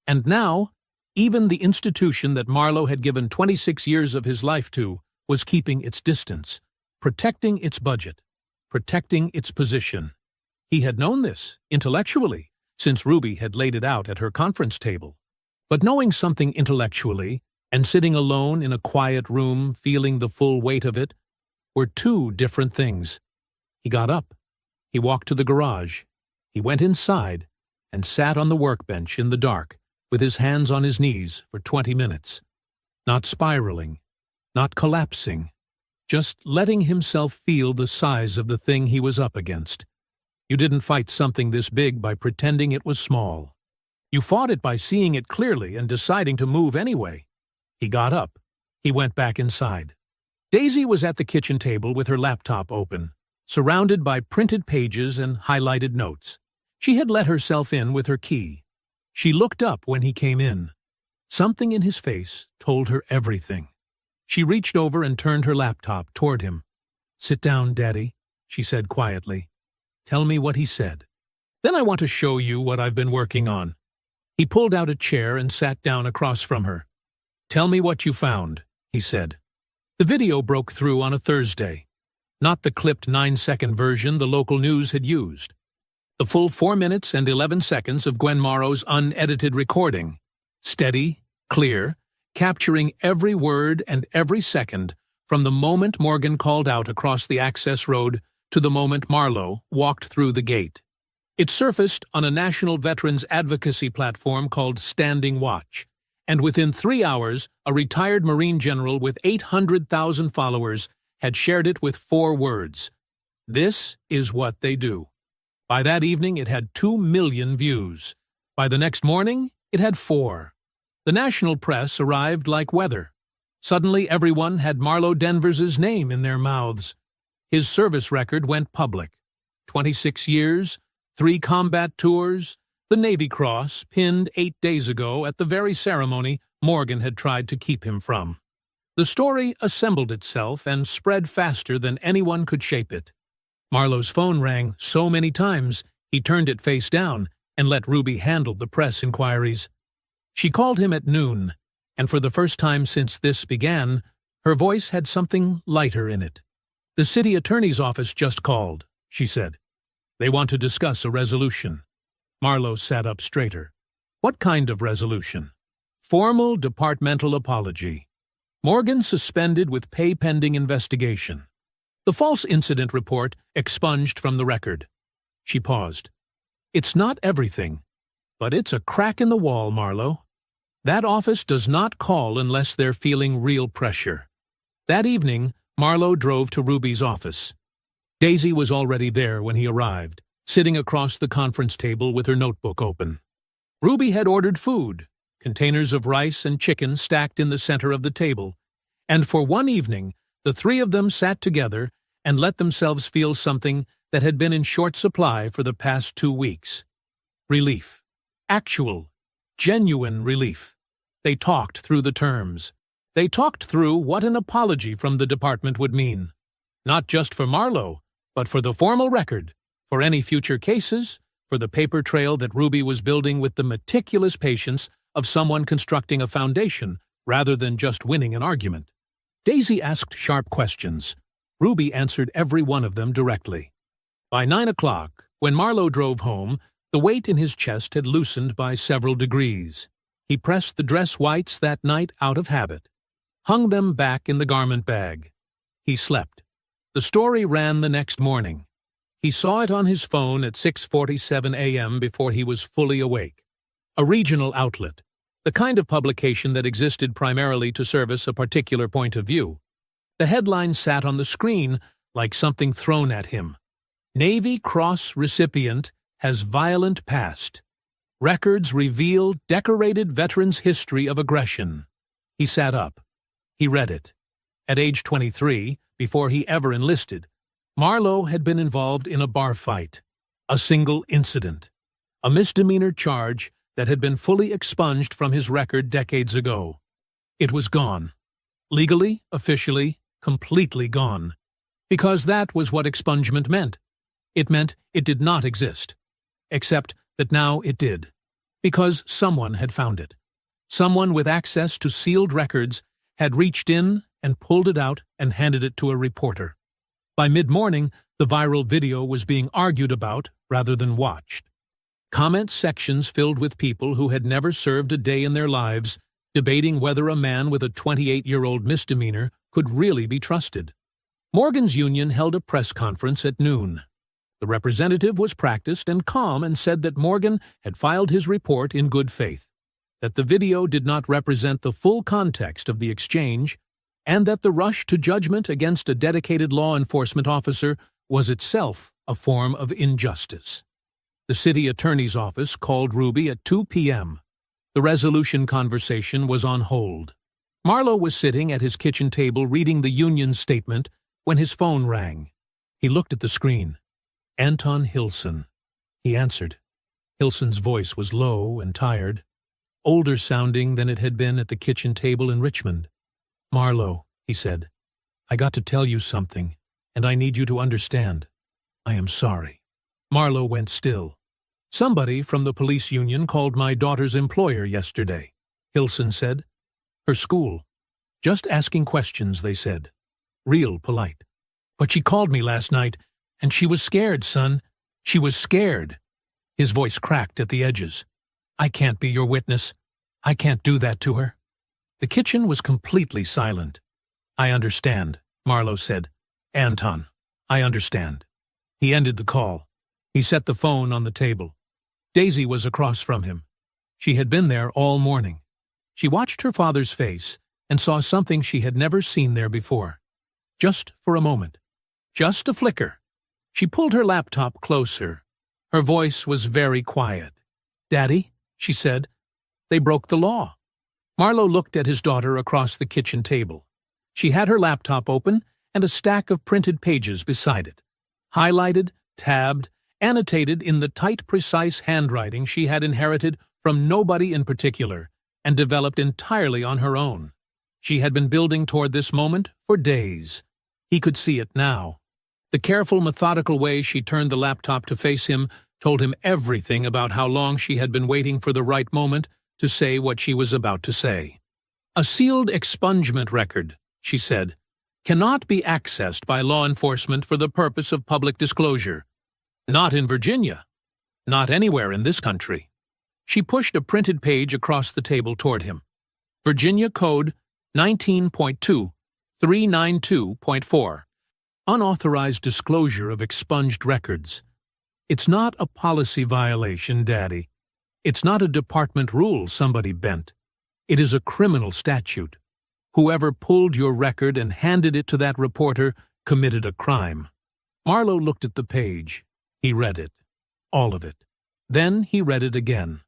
And now, even the institution that Marlowe had given 26 years of his life to was keeping its distance, protecting its budget, protecting its position. He had known this, intellectually, since Ruby had laid it out at her conference table. But knowing something intellectually and sitting alone in a quiet room feeling the full weight of it were two different things. He got up. He walked to the garage. He went inside and sat on the workbench in the dark with his hands on his knees for 20 minutes. Not spiraling, not collapsing, just letting himself feel the size of the thing he was up against. You didn't fight something this big by pretending it was small. You fought it by seeing it clearly and deciding to move anyway. He got up. He went back inside. Daisy was at the kitchen table with her laptop open, surrounded by printed pages and highlighted notes. She had let herself in with her key. She looked up when he came in. Something in his face told her everything. She reached over and turned her laptop toward him. "Sit down, Daddy," she said quietly. "Tell me what he said. Then I want to show you what I've been working on." He pulled out a chair and sat down across from her. "Tell me what you found," he said. The video broke through on a Thursday. Not the clipped 9-second version the local news had used. The full 4 minutes and 11 seconds of Gwen Morrow's unedited recording. Steady, clear, capturing every word and every second from the moment Morgan called out across the access road to the moment Marlowe walked through the gate. It surfaced on a national veterans advocacy platform called Standing Watch, and within 3 hours, a retired Marine general with 800,000 followers had shared it with 4 words. "This is what they do." By that evening, it had 2 million views. By the next morning, it had 4. The national press arrived like weather. Suddenly, everyone had Marlowe Denvers's name in their mouths. His service record went public. 26 years, 3 combat tours, the Navy Cross, pinned 8 days ago at the very ceremony Morgan had tried to keep him from. The story assembled itself and spread faster than anyone could shape it. Marlowe's phone rang so many times, he turned it face down and let Ruby handle the press inquiries. She called him at noon, and for the first time since this began, her voice had something lighter in it. "The city attorney's office just called," she said. "They want to discuss a resolution." Marlowe sat up straighter. "What kind of resolution?" "Formal departmental apology. Morgan suspended with pay pending investigation. The false incident report expunged from the record." She paused. "It's not everything, but it's a crack in the wall, Marlowe. That office does not call unless they're feeling real pressure." That evening, Marlowe drove to Ruby's office. Daisy was already there when he arrived, sitting across the conference table with her notebook open. Ruby had ordered food, containers of rice and chicken stacked in the center of the table, and for one evening, the 3 of them sat together and let themselves feel something that had been in short supply for the past 2 weeks. Relief. Actual, genuine relief. They talked through the terms. They talked through what an apology from the department would mean. Not just for Marlowe, but for the formal record, for any future cases, for the paper trail that Ruby was building with the meticulous patience of someone constructing a foundation rather than just winning an argument. Daisy asked sharp questions. Ruby answered every one of them directly. By 9 o'clock, when Marlowe drove home, the weight in his chest had loosened by several degrees. He pressed the dress whites that night out of habit, hung them back in the garment bag. He slept. The story ran the next morning. He saw it on his phone at 6:47 a.m. before he was fully awake. A regional outlet, the kind of publication that existed primarily to service a particular point of view. The headline sat on the screen like something thrown at him. Navy Cross recipient has violent past. Records reveal decorated veteran's history of aggression. He sat up. He read it. At age 23, before he ever enlisted, Marlowe had been involved in a bar fight, a single incident, a misdemeanor charge that had been fully expunged from his record decades ago. It was gone. Legally, officially, completely gone. Because that was what expungement meant. It meant it did not exist. Except that now it did. Because someone had found it. Someone with access to sealed records had reached in and pulled it out and handed it to a reporter. By mid-morning, the viral video was being argued about rather than watched. Comment sections filled with people who had never served a day in their lives, debating whether a man with a 28-year-old misdemeanor could really be trusted. Morgan's union held a press conference at noon. The representative was practiced and calm and said that Morgan had filed his report in good faith, that the video did not represent the full context of the exchange, and that the rush to judgment against a dedicated law enforcement officer was itself a form of injustice. The city attorney's office called Ruby at 2 p.m. The resolution conversation was on hold. Marlowe was sitting at his kitchen table reading the union's statement when his phone rang. He looked at the screen. Anton Hilson. He answered. Hilson's voice was low and tired, older sounding than it had been at the kitchen table in Richmond. Marlowe, he said, I got to tell you something, and I need you to understand. I am sorry. Marlowe went still. Somebody from the police union called my daughter's employer yesterday, Hilson said. Her school. Just asking questions, they said. Real polite. But she called me last night, and she was scared, son. She was scared. His voice cracked at the edges. I can't be your witness. I can't do that to her. The kitchen was completely silent. I understand, Marlowe said. Anton, I understand. He ended the call. He set the phone on the table. Daisy was across from him. She had been there all morning. She watched her father's face and saw something she had never seen there before. Just for a moment. Just a flicker. She pulled her laptop closer. Her voice was very quiet. Daddy, she said, they broke the law. Marlowe looked at his daughter across the kitchen table. She had her laptop open and a stack of printed pages beside it. Highlighted, tabbed, annotated in the tight, precise handwriting she had inherited from nobody in particular and developed entirely on her own. She had been building toward this moment for days. He could see it now. The careful, methodical way she turned the laptop to face him told him everything about how long she had been waiting for the right moment to say what she was about to say. A sealed expungement record, she said, cannot be accessed by law enforcement for the purpose of public disclosure. Not in Virginia. Not anywhere in this country. She pushed a printed page across the table toward him. Virginia Code 19.2, 392.4. Unauthorized disclosure of expunged records. It's not a policy violation, Daddy. It's not a department rule somebody bent. It is a criminal statute. Whoever pulled your record and handed it to that reporter committed a crime. Marlowe looked at the page. He read it. All of it. Then he read it again.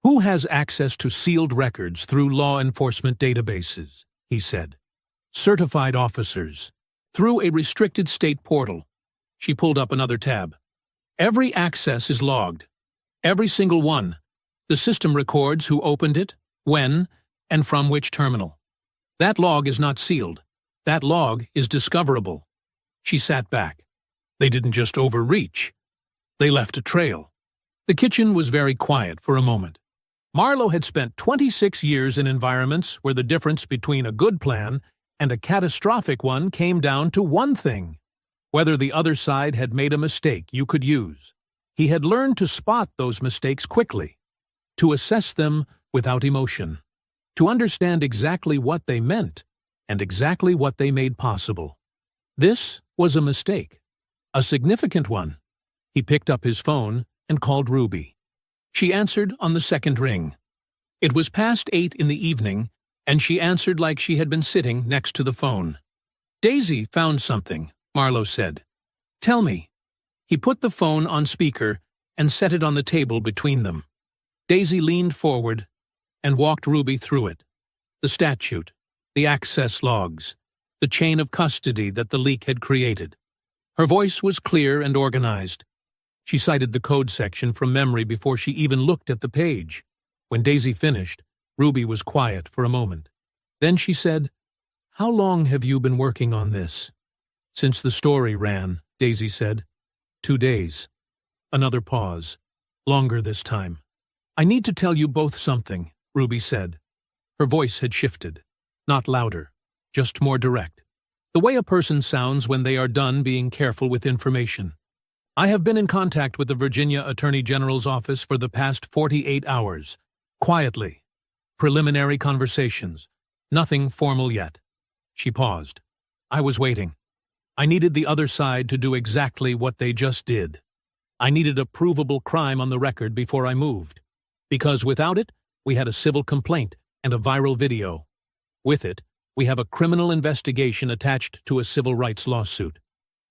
Who has access to sealed records through law enforcement databases? He said. Certified officers. Through a restricted state portal. She pulled up another tab. Every access is logged. Every single one. The system records who opened it, when, And from which terminal? That log is not sealed. That log is discoverable. She sat back. They didn't just overreach. They left a trail. The kitchen was very quiet for a moment. Marlowe had spent 26 years in environments where the difference between a good plan and a catastrophic one came down to one thing: whether the other side had made a mistake you could use. He had learned to spot those mistakes quickly, to assess them without emotion, to understand exactly what they meant and exactly what they made possible. This was a mistake, a significant one. He picked up his phone and called Ruby. She answered on the second ring. It was past 8 in the evening, and she answered like she had been sitting next to the phone. "Daisy found something," Marlowe said. "Tell me." He put the phone on speaker and set it on the table between them. Daisy leaned forward and walked Ruby through it. The statute, the access logs, the chain of custody that the leak had created. Her voice was clear and organized. She cited the code section from memory before she even looked at the page. When Daisy finished, Ruby was quiet for a moment. Then she said, "How long have you been working on this?" "Since the story ran," Daisy said. 2 days. Another pause. Longer this time. "I need to tell you both something," Ruby said. Her voice had shifted. Not louder, just more direct. The way a person sounds when they are done being careful with information. "I have been in contact with the Virginia Attorney General's office for the past 48 hours. Quietly. Preliminary conversations. Nothing formal yet." She paused. "I was waiting. I needed the other side to do exactly what they just did. I needed a provable crime on the record before I moved. Because without it, we had a civil complaint and a viral video. With it, we have a criminal investigation attached to a civil rights lawsuit.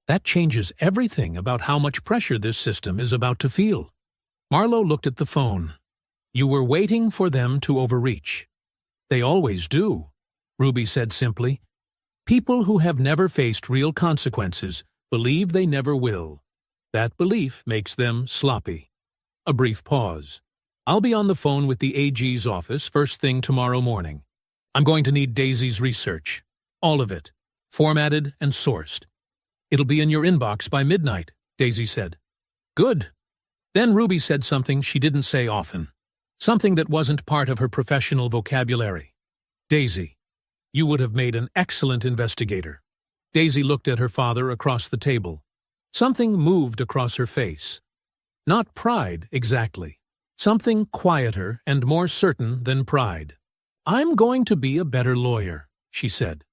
That changes everything about how much pressure this system is about to feel." Marlowe looked at the phone. "You were waiting for them to overreach." "They always do," Ruby said simply. "People who have never faced real consequences believe they never will. That belief makes them sloppy." A brief pause. "I'll be on the phone with the AG's office first thing tomorrow morning. I'm going to need Daisy's research. All of it. Formatted and sourced. It'll be in your inbox by midnight," Daisy said. "Good." Then Ruby said something she didn't say often. Something that wasn't part of her professional vocabulary. "Daisy, you would have made an excellent investigator." Daisy looked at her father across the table. Something moved across her face. Not pride, exactly. Something quieter and more certain than pride. "I'm going to be a better lawyer," she said.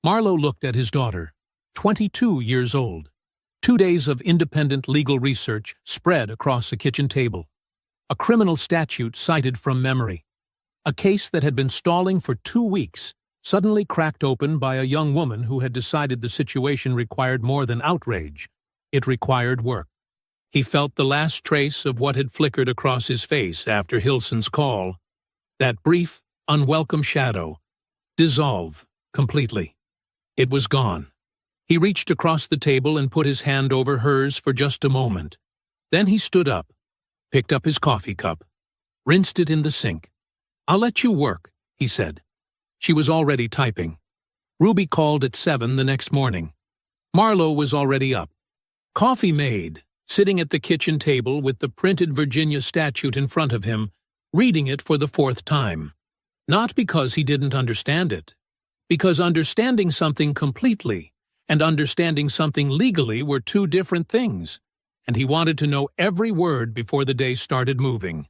Marlowe looked at his daughter, 22 years old. 2 days of independent legal research spread across a kitchen table. A criminal statute cited from memory. A case that had been stalling for 2 weeks, suddenly cracked open by a young woman who had decided the situation required more than outrage. It required work. He felt the last trace of what had flickered across his face after Hilson's call. That brief, unwelcome shadow. Dissolve completely. It was gone. He reached across the table and put his hand over hers for just a moment. Then he stood up, picked up his coffee cup, rinsed it in the sink. "I'll let you work," he said. She was already typing. Ruby called at 7 the next morning. Marlowe was already up. Coffee made, sitting at the kitchen table with the printed Virginia statute in front of him, reading it for the 4th time. Not because he didn't understand it. Because understanding something completely and understanding something legally were 2 different things, and he wanted to know every word before the day started moving.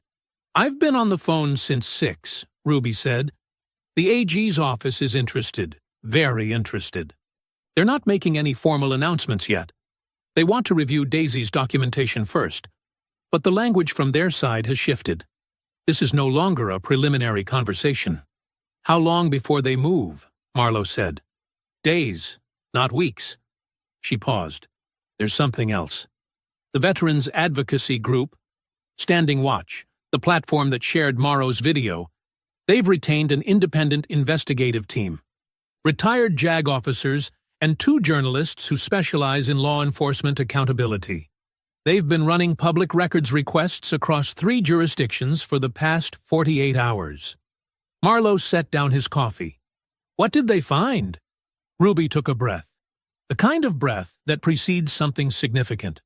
"I've been on the phone since 6, Ruby said. "The AG's office is interested, very interested. They're not making any formal announcements yet. They want to review Daisy's documentation first, but the language from their side has shifted. This is no longer a preliminary conversation." "How long before they move?" Marlowe said. "Days, not weeks." She paused. "There's something else. The Veterans Advocacy Group, Standing Watch, the platform that shared Morrow's video, they've retained an independent investigative team. Retired JAG officers and 2 journalists who specialize in law enforcement accountability. They've been running public records requests across 3 jurisdictions for the past 48 hours. Marlowe set down his coffee. What did they find? Ruby took a breath. The kind of breath that precedes something significant.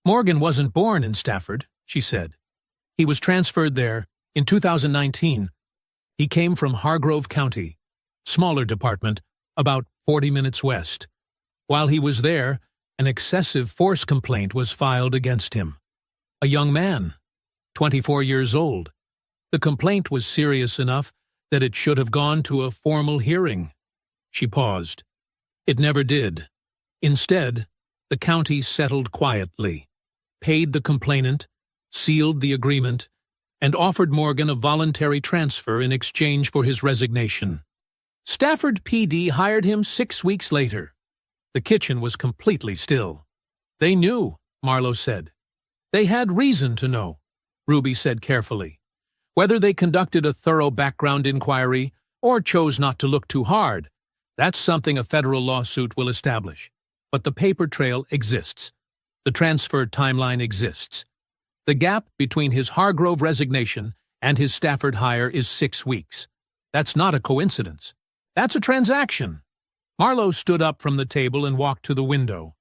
Morgan wasn't born in Stafford, she said. He was transferred there in 2019. He came from Hargrove County, smaller department, about 40 minutes west. While he was there, an excessive force complaint was filed against him. A young man, 24 years old. The complaint was serious enough that it should have gone to a formal hearing. She paused. It never did. Instead, the county settled quietly, paid the complainant, sealed the agreement, and offered Morgan a voluntary transfer in exchange for his resignation. Stafford PD hired him 6 weeks later. The kitchen was completely still. They knew, Marlowe said. They had reason to know, Ruby said carefully. Whether they conducted a thorough background inquiry or chose not to look too hard, that's something a federal lawsuit will establish. But the paper trail exists. The transfer timeline exists. The gap between his Hargrove resignation and his Stafford hire is 6 weeks. That's not a coincidence. That's a transaction. Marlowe stood up from the table and walked to the window.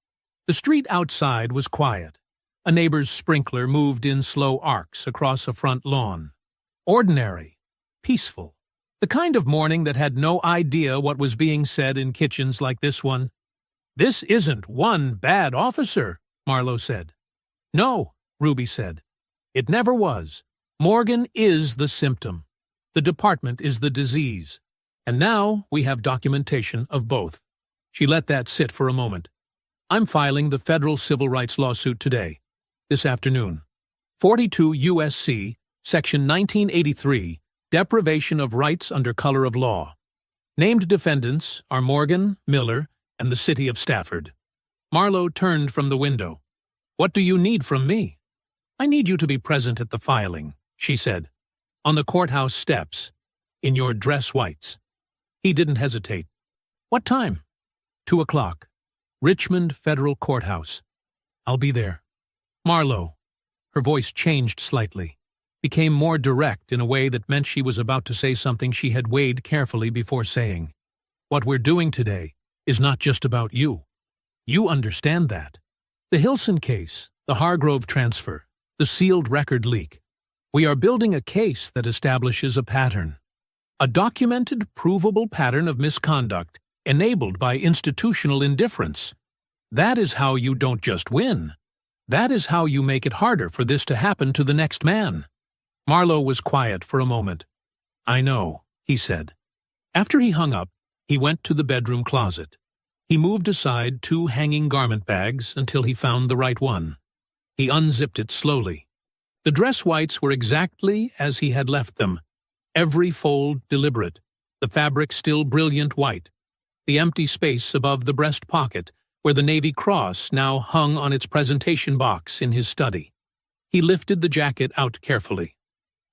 The street outside was quiet. A neighbor's sprinkler moved in slow arcs across a front lawn. Ordinary, peaceful, the kind of morning that had no idea what was being said in kitchens like this one. This isn't one bad officer, Marlowe said. No, Ruby said. It never was. Morgan is the symptom. The department is the disease. And now we have documentation of both. She let that sit for a moment. I'm filing the federal civil rights lawsuit today, this afternoon. 42 U.S.C., Section 1983, Deprivation of Rights under Color of Law. Named defendants are Morgan, Miller, and the city of Stafford. Marlowe turned from the window. What do you need from me? I need you to be present at the filing, she said. On the courthouse steps, in your dress whites. He didn't hesitate. What time? 2 o'clock. Richmond Federal Courthouse. I'll be there. Marlowe. Her voice changed slightly, became more direct in a way that meant she was about to say something she had weighed carefully before saying. What we're doing today is not just about you. You understand that. The Hilson case, the Hargrove transfer, the sealed record leak. We are building a case that establishes a pattern. A documented, provable pattern of misconduct enabled by institutional indifference. That is how you don't just win. That is how you make it harder for this to happen to the next man. Marlowe was quiet for a moment. I know, he said. After he hung up, he went to the bedroom closet. He moved aside 2 hanging garment bags until he found the right one. He unzipped it slowly. The dress whites were exactly as he had left them. Every fold deliberate, the fabric still brilliant white. The empty space above the breast pocket, where the Navy Cross now hung on its presentation box in his study. He lifted the jacket out carefully,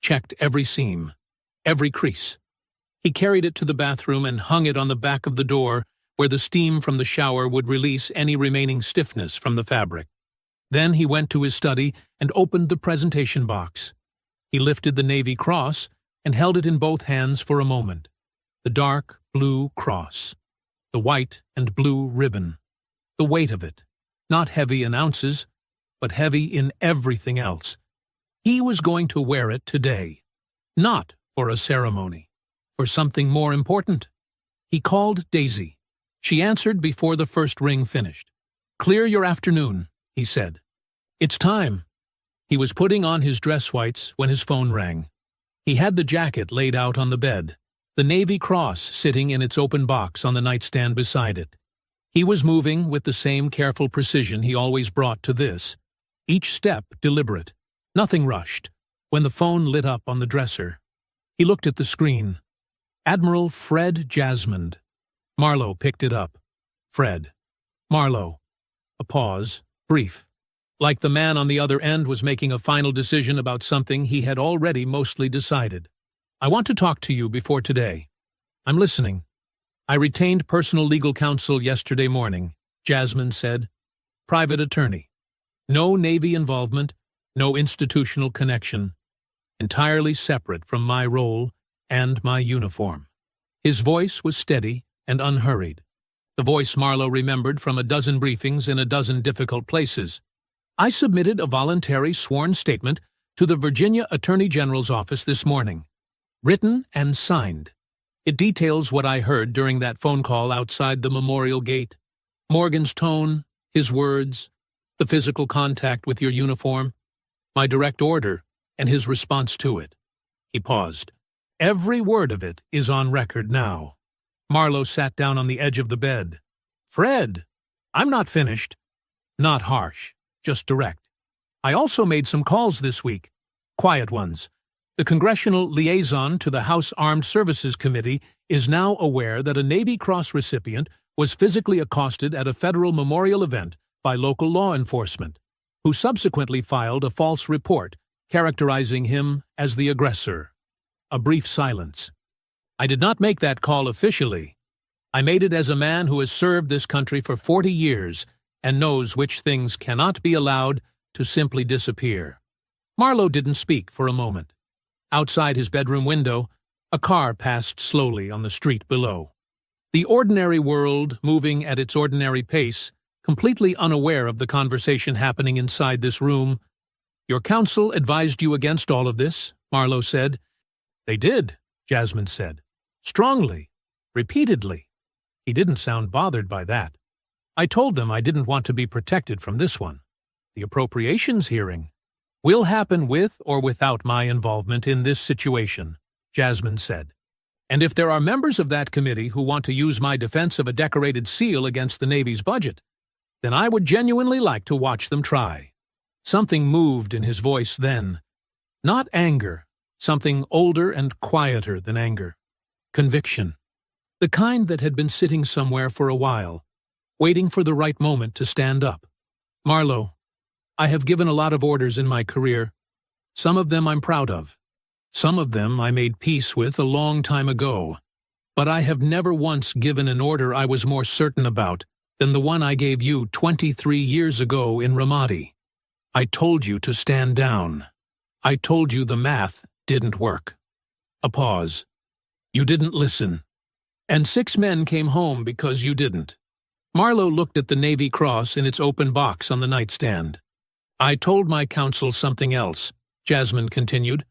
checked every seam, every crease. He carried it to the bathroom and hung it on the back of the door where the steam from the shower would release any remaining stiffness from the fabric. Then he went to his study and opened the presentation box. He lifted the Navy Cross and held it in both hands for a moment. The dark blue cross, the white and blue ribbon. The weight of it, not heavy in ounces, but heavy in everything else. He was going to wear it today, not for a ceremony, for something more important. He called Daisy. She answered before the first ring finished. Clear your afternoon, he said. It's time. He was putting on his dress whites when his phone rang. He had the jacket laid out on the bed, the Navy Cross sitting in its open box on the nightstand beside it. He was moving with the same careful precision he always brought to this, each step deliberate, nothing rushed. When the phone lit up on the dresser, he looked at the screen. Admiral Fred Jasmond. Marlowe picked it up. Fred. Marlowe. A pause, brief. Like the man on the other end was making a final decision about something he had already mostly decided. I want to talk to you before today. I'm listening. I retained personal legal counsel yesterday morning, Jasmine said. Private attorney. No Navy involvement, no institutional connection. Entirely separate from my role and my uniform. His voice was steady and unhurried. The voice Marlowe remembered from a dozen briefings in a dozen difficult places. I submitted a voluntary sworn statement to the Virginia Attorney General's office this morning, written and signed. It details what I heard during that phone call outside the memorial gate. Morgan's tone, his words, the physical contact with your uniform, my direct order, and his response to it. He paused. Every word of it is on record now. Marlowe sat down on the edge of the bed. Fred, I'm not finished. Not harsh, just direct. I also made some calls this week. Quiet ones. The congressional liaison to the House Armed Services Committee is now aware that a Navy Cross recipient was physically accosted at a federal memorial event by local law enforcement, who subsequently filed a false report characterizing him as the aggressor. A brief silence. I did not make that call officially. I made it as a man who has served this country for 40 years and knows which things cannot be allowed to simply disappear. Marlowe didn't speak for a moment. Outside his bedroom window, a car passed slowly on the street below. The ordinary world, moving at its ordinary pace, completely unaware of the conversation happening inside this room. Your counsel advised you against all of this, Marlowe said. They did, Jasmine said. Strongly. Repeatedly. He didn't sound bothered by that. I told them I didn't want to be protected from this one. The appropriations hearing will happen with or without my involvement in this situation, Jasmine said. And if there are members of that committee who want to use my defense of a decorated seal against the Navy's budget, then I would genuinely like to watch them try. Something moved in his voice then. Not anger, something older and quieter than anger. Conviction. The kind that had been sitting somewhere for a while, waiting for the right moment to stand up. Marlowe, I have given a lot of orders in my career. Some of them I'm proud of. Some of them I made peace with a long time ago. But I have never once given an order I was more certain about than the one I gave you 23 years ago in Ramadi. I told you to stand down. I told you the math didn't work. A pause. You didn't listen. And 6 men came home because you didn't. Marlowe looked at the Navy Cross in its open box on the nightstand. I told my counsel something else, Jasmine continued.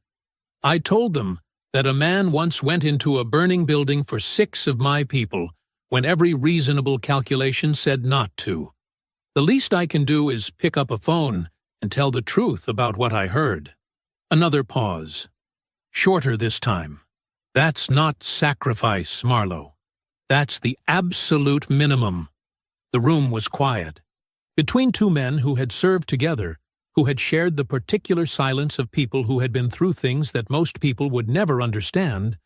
I told them that a man once went into a burning building for 6 of my people when every reasonable calculation said not to. The least I can do is pick up a phone and tell the truth about what I heard. Another pause. Shorter this time. That's not sacrifice, Marlowe. That's the absolute minimum. The room was quiet. Between 2 men who had served together, who had shared the particular silence of people who had been through things that most people would never understand,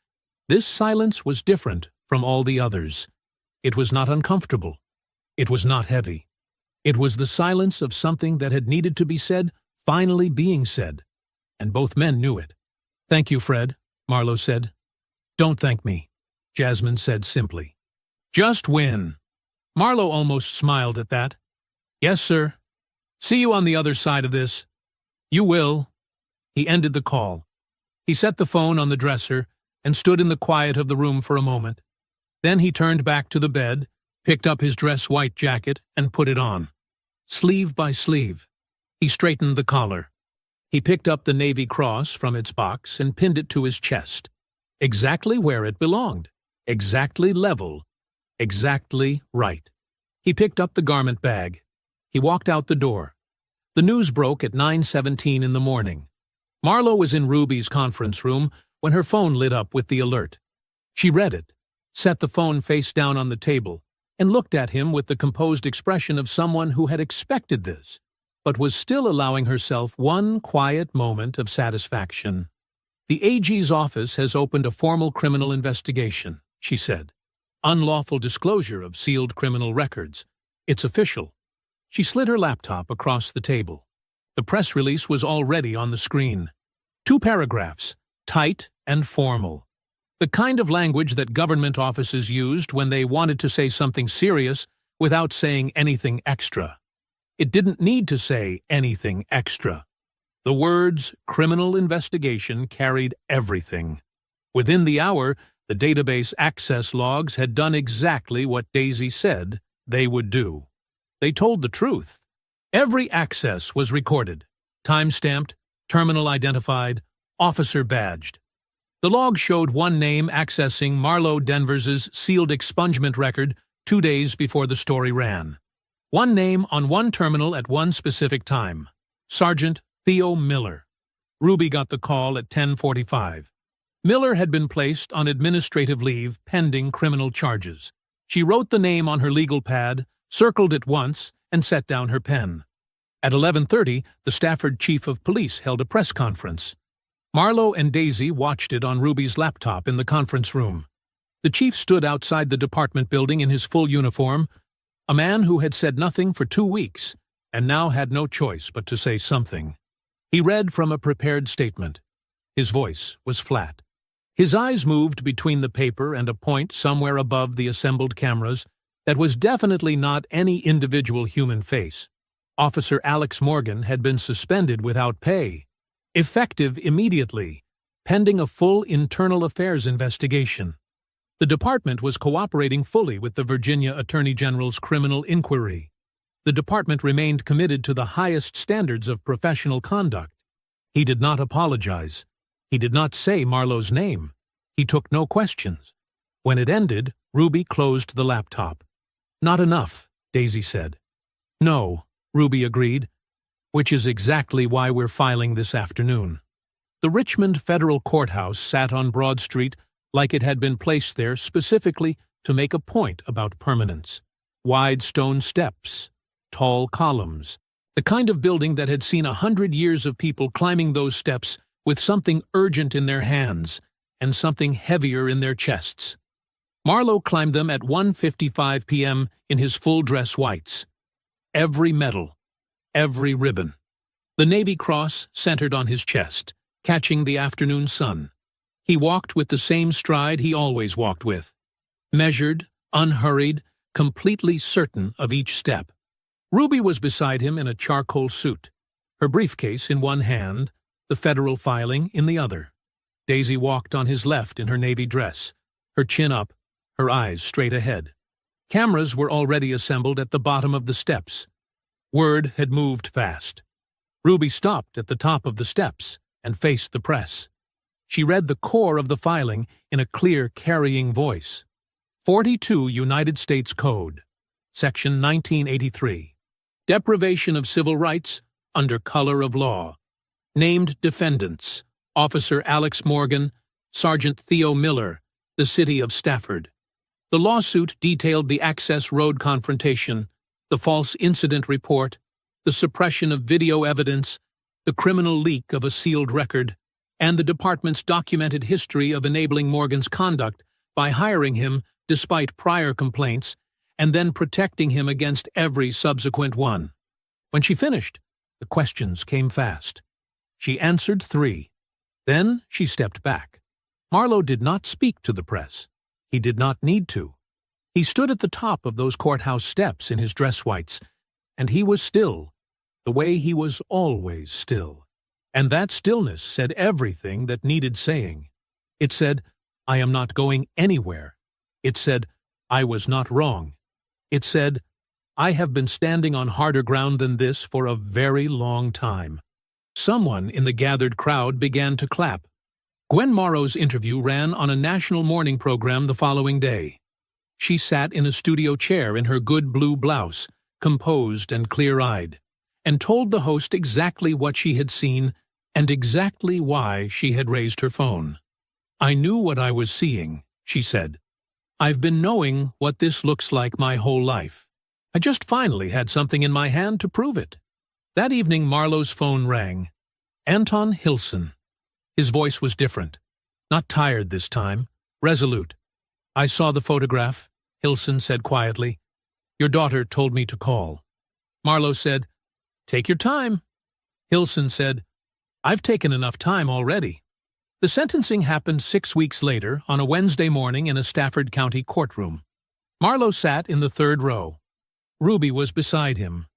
this silence was different from all the others. It was not uncomfortable. It was not heavy. It was the silence of something that had needed to be said, finally being said. And both men knew it. Thank you, Fred, Marlowe said. Don't thank me, Jasmine said simply. Just win. Marlowe almost smiled at that. Yes, sir. See you on the other side of this. You will. He ended the call. He set the phone on the dresser and stood in the quiet of the room for a moment. Then he turned back to the bed, picked up his dress white jacket, and put it on. Sleeve by sleeve. He straightened the collar. He picked up the Navy Cross from its box and pinned it to his chest. Exactly where it belonged. Exactly level. Exactly right. He picked up the garment bag. He walked out the door. The news broke at 9:17 in the morning. Marlowe was in Ruby's conference room when her phone lit up with the alert. She read it, set the phone face down on the table, and looked at him with the composed expression of someone who had expected this, but was still allowing herself one quiet moment of satisfaction. The AG's office has opened a formal criminal investigation, she said. Unlawful disclosure of sealed criminal records. It's official. She slid her laptop across the table. The press release was already on the screen. 2 paragraphs, tight and formal. The kind of language that government offices used when they wanted to say something serious without saying anything extra. It didn't need to say anything extra. The words criminal investigation carried everything. Within the hour, the database access logs had done exactly what Daisy said they would do. They told the truth. Every access was recorded, time-stamped, terminal identified, officer badged. The log showed one name accessing Marlo Denvers's sealed expungement record 2 days before the story ran. One name on one terminal at one specific time. Sergeant Theo Miller. Ruby got the call at 10:45. Miller had been placed on administrative leave pending criminal charges. She wrote the name on her legal pad, circled it once, and set down her pen. At 11:30, the Stafford Chief of Police held a press conference. Marlo and Daisy watched it on Ruby's laptop in the conference room. The chief stood outside the department building in his full uniform, a man who had said nothing for 2 weeks, and now had no choice but to say something. He read from a prepared statement. His voice was flat. His eyes moved between the paper and a point somewhere above the assembled cameras that was definitely not any individual human face. Officer Alex Morgan had been suspended without pay, effective immediately, pending a full internal affairs investigation. The department was cooperating fully with the Virginia Attorney General's criminal inquiry. The department remained committed to the highest standards of professional conduct. He did not apologize. He did not say Marlo's name. He took no questions. When it ended, Ruby closed the laptop. "Not enough," Daisy said. "No," Ruby agreed, "which is exactly why we're filing this afternoon." The Richmond Federal Courthouse sat on Broad Street like it had been placed there specifically to make a point about permanence. Wide stone steps, tall columns, the kind of building that had seen 100 years of people climbing those steps with something urgent in their hands and something heavier in their chests. Marlo climbed them at 1:55 p.m. in his full-dress whites. Every medal, every ribbon. The Navy Cross centered on his chest, catching the afternoon sun. He walked with the same stride he always walked with. Measured, unhurried, completely certain of each step. Ruby was beside him in a charcoal suit, her briefcase in one hand, the federal filing in the other. Daisy walked on his left in her navy dress, her chin up, her eyes straight ahead. Cameras were already assembled at the bottom of the steps. Word had moved fast. Ruby stopped at the top of the steps and faced the press. She read the core of the filing in a clear, carrying voice. 42 United States Code, Section 1983. Deprivation of civil rights under color of law. Named defendants: Officer Alex Morgan, Sergeant Theo Miller, the City of Stafford. The lawsuit detailed the access road confrontation, the false incident report, the suppression of video evidence, the criminal leak of a sealed record, and the department's documented history of enabling Morgan's conduct by hiring him despite prior complaints and then protecting him against every subsequent one. When she finished, the questions came fast. She answered 3. Then she stepped back. Marlo did not speak to the press. He did not need to. He stood at the top of those courthouse steps in his dress whites, and he was still, the way he was always still. And that stillness said everything that needed saying. It said, "I am not going anywhere." It said, "I was not wrong." It said, "I have been standing on harder ground than this for a very long time." Someone in the gathered crowd began to clap. Gwen Morrow's interview ran on a national morning program the following day. She sat in a studio chair in her good blue blouse, composed and clear-eyed, and told the host exactly what she had seen and exactly why she had raised her phone. "I knew what I was seeing," she said. "I've been knowing what this looks like my whole life. I just finally had something in my hand to prove it." That evening Marlo's phone rang. Anton Hilson. His voice was different. Not tired this time, resolute. "I saw the photograph," Hilson said quietly. "Your daughter told me to call." Marlo said, "Take your time." Hilson said, "I've taken enough time already." The sentencing happened 6 weeks later on a Wednesday morning in a Stafford County courtroom. Marlo sat in the third row. Ruby was beside him,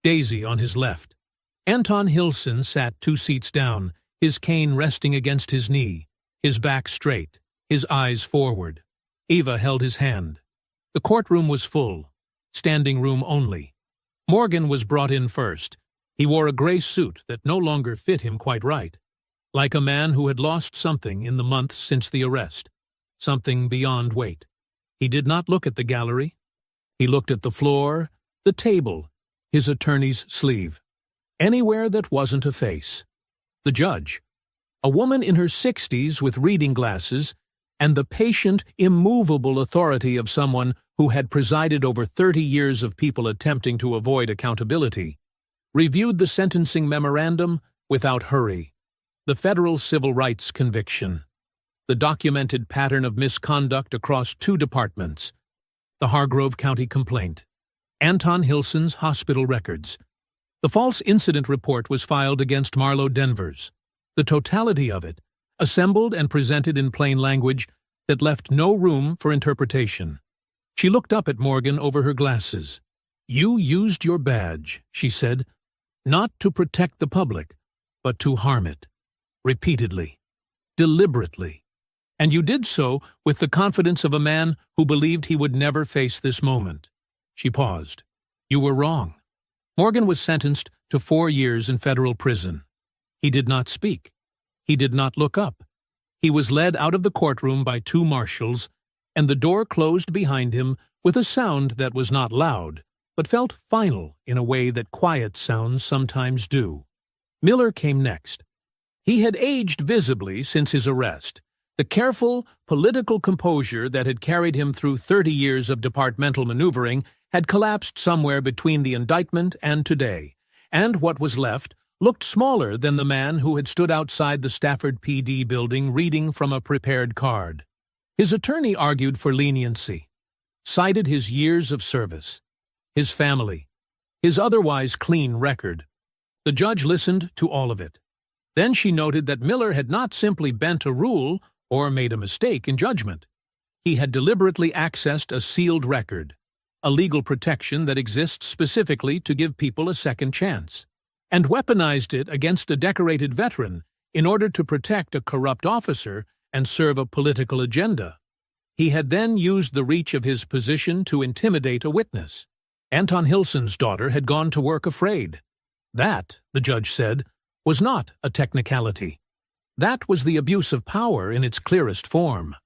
Daisy on his left. Anton Hilson sat 2 seats down, his cane resting against his knee, his back straight. his eyes forward. Eva held his hand. The courtroom was full, standing room only. Morgan was brought in first. He wore a gray suit that no longer fit him quite right, like a man who had lost something in the months since the arrest, something beyond weight. He did not look at the gallery. He looked at the floor, the table, his attorney's sleeve. Anywhere that wasn't a face. The judge, a woman in her 60s with reading glasses, and the patient, immovable authority of someone who had presided over 30 years of people attempting to avoid accountability, reviewed the sentencing memorandum without hurry. The federal civil rights conviction. The documented pattern of misconduct across 2 departments. The Hargrove County complaint. Anton Hilson's hospital records. The false incident report was filed against Marlo Denvers. The totality of it, assembled and presented in plain language that left no room for interpretation. She looked up at Morgan over her glasses. "You used your badge," she said, "not to protect the public, but to harm it. Repeatedly. Deliberately. And you did so with the confidence of a man who believed he would never face this moment." She paused. "You were wrong." Morgan was sentenced to 4 years in federal prison. He did not speak. He did not look up. He was led out of the courtroom by 2 marshals, and the door closed behind him with a sound that was not loud, but felt final in a way that quiet sounds sometimes do. Miller came next. He had aged visibly since his arrest. The careful, political composure that had carried him through 30 years of departmental maneuvering had collapsed somewhere between the indictment and today, and what was left looked smaller than the man who had stood outside the Stafford PD building reading from a prepared card. His attorney argued for leniency, cited his years of service, his family, his otherwise clean record. The judge listened to all of it. Then she noted that Miller had not simply bent a rule or made a mistake in judgment. He had deliberately accessed a sealed record, a legal protection that exists specifically to give people a second chance, and weaponized it against a decorated veteran in order to protect a corrupt officer and serve a political agenda. He had then used the reach of his position to intimidate a witness. Anton Hilson's daughter had gone to work afraid. That, the judge said, was not a technicality. That was the abuse of power in its clearest form.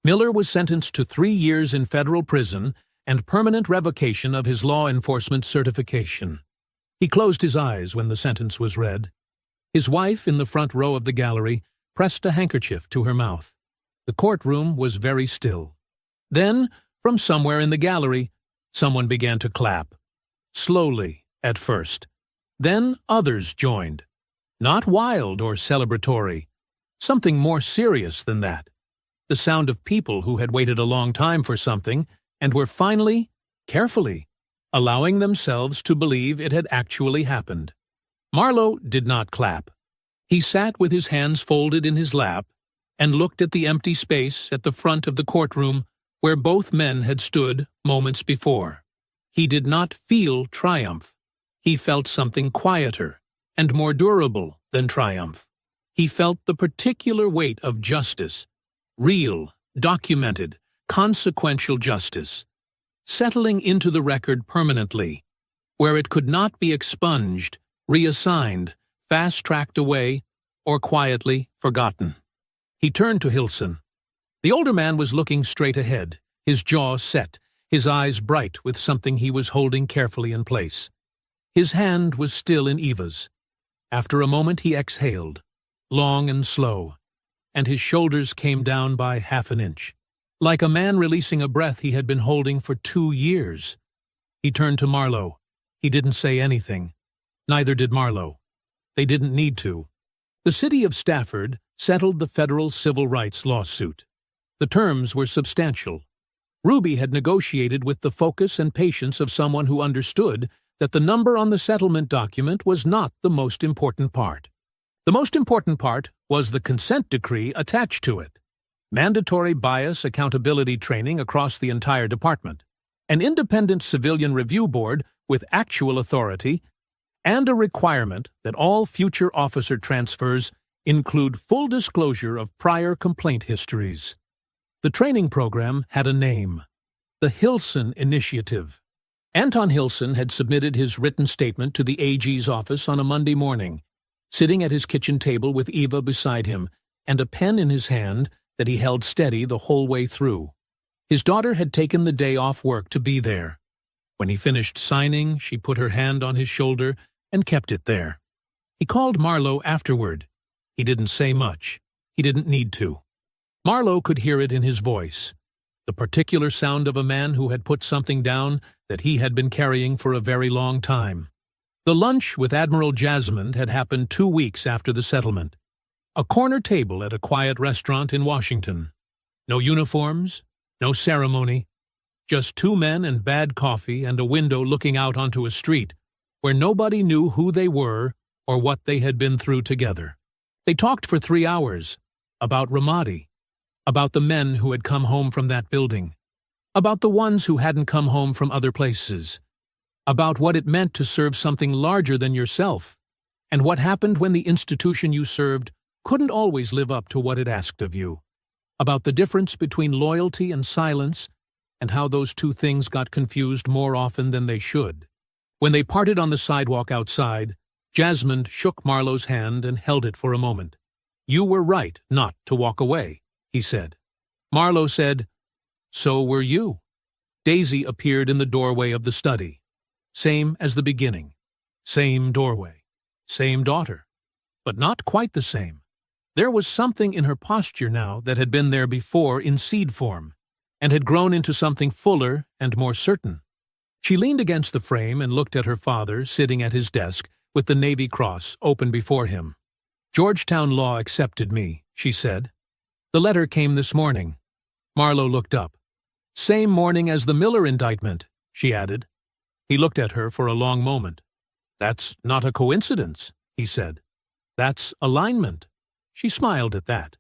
Miller was sentenced to 3 years in federal prison and permanent revocation of his law enforcement certification. He closed his eyes when the sentence was read. His wife, in the front row of the gallery, pressed a handkerchief to her mouth. The courtroom was very still. Then, from somewhere in the gallery, someone began to clap. Slowly, at first. Then others joined. Not wild or celebratory. Something more serious than that. The sound of people who had waited a long time for something and were finally, carefully, allowing themselves to believe it had actually happened. Marlo did not clap. He sat with his hands folded in his lap and looked at the empty space at the front of the courtroom where both men had stood moments before. He did not feel triumph. He felt something quieter and more durable than triumph. He felt the particular weight of justice, real, documented, consequential justice, settling into the record permanently, where it could not be expunged, reassigned, fast-tracked away, or quietly forgotten. He turned to Hilson. The older man was looking straight ahead, his jaw set, his eyes bright with something he was holding carefully in place. His hand was still in Eva's. After a moment he exhaled, long and slow, and his shoulders came down by half an inch, like a man releasing a breath he had been holding for 2 years. He turned to Marlo. He didn't say anything. Neither did Marlo. They didn't need to. The city of Stafford settled the federal civil rights lawsuit. The terms were substantial. Ruby had negotiated with the focus and patience of someone who understood that the number on the settlement document was not the most important part. The most important part was the consent decree attached to it. Mandatory bias accountability training across the entire department, an independent civilian review board with actual authority, and a requirement that all future officer transfers include full disclosure of prior complaint histories. The training program had a name: the Hilson Initiative. Anton Hilson had submitted his written statement to the AG's office on a Monday morning, sitting at his kitchen table with Eva beside him and a pen in his hand that he held steady the whole way through. His daughter had taken the day off work to be there. When he finished signing, she put her hand on his shoulder and kept it there. He called Marlo afterward. He didn't say much. He didn't need to. Marlo could hear it in his voice, the particular sound of a man who had put something down that he had been carrying for a very long time. The lunch with Admiral Jasmine had happened 2 weeks after the settlement. A corner table at a quiet restaurant in Washington. No uniforms, no ceremony, just 2 men and bad coffee and a window looking out onto a street where nobody knew who they were or what they had been through together. They talked for 3 hours about Ramadi, about the men who had come home from that building, about the ones who hadn't come home from other places, about what it meant to serve something larger than yourself, and what happened when the institution you served couldn't always live up to what it asked of you, about the difference between loyalty and silence, and how those 2 things got confused more often than they should. When they parted on the sidewalk outside, Jasmine shook Marlo's hand and held it for a moment. "You were right not to walk away," he said. Marlo said, "So were you." Daisy appeared in the doorway of the study. Same as the beginning. Same doorway. Same daughter. But not quite the same. There was something in her posture now that had been there before in seed form, and had grown into something fuller and more certain. She leaned against the frame and looked at her father sitting at his desk with the Navy Cross open before him. "Georgetown Law accepted me," she said. "The letter came this morning." Marlo looked up. "Same morning as the Miller indictment," she added. He looked at her for a long moment. "That's not a coincidence," he said. "That's alignment." She smiled at that,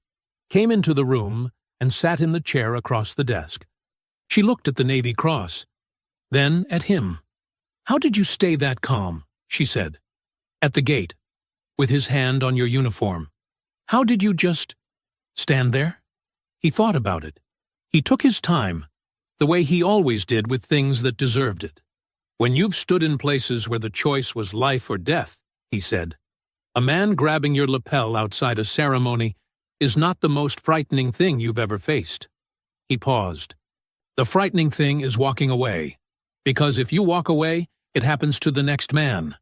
came into the room, and sat in the chair across the desk. She looked at the Navy Cross, then at him. "How did you stay that calm?" she said. "At the gate, with his hand on your uniform. How did you just stand there?" He thought about it. He took his time, the way he always did with things that deserved it. "When you've stood in places where the choice was life or death," he said, "a man grabbing your lapel outside a ceremony is not the most frightening thing you've ever faced." He paused. "The frightening thing is walking away, because if you walk away, it happens to the next man,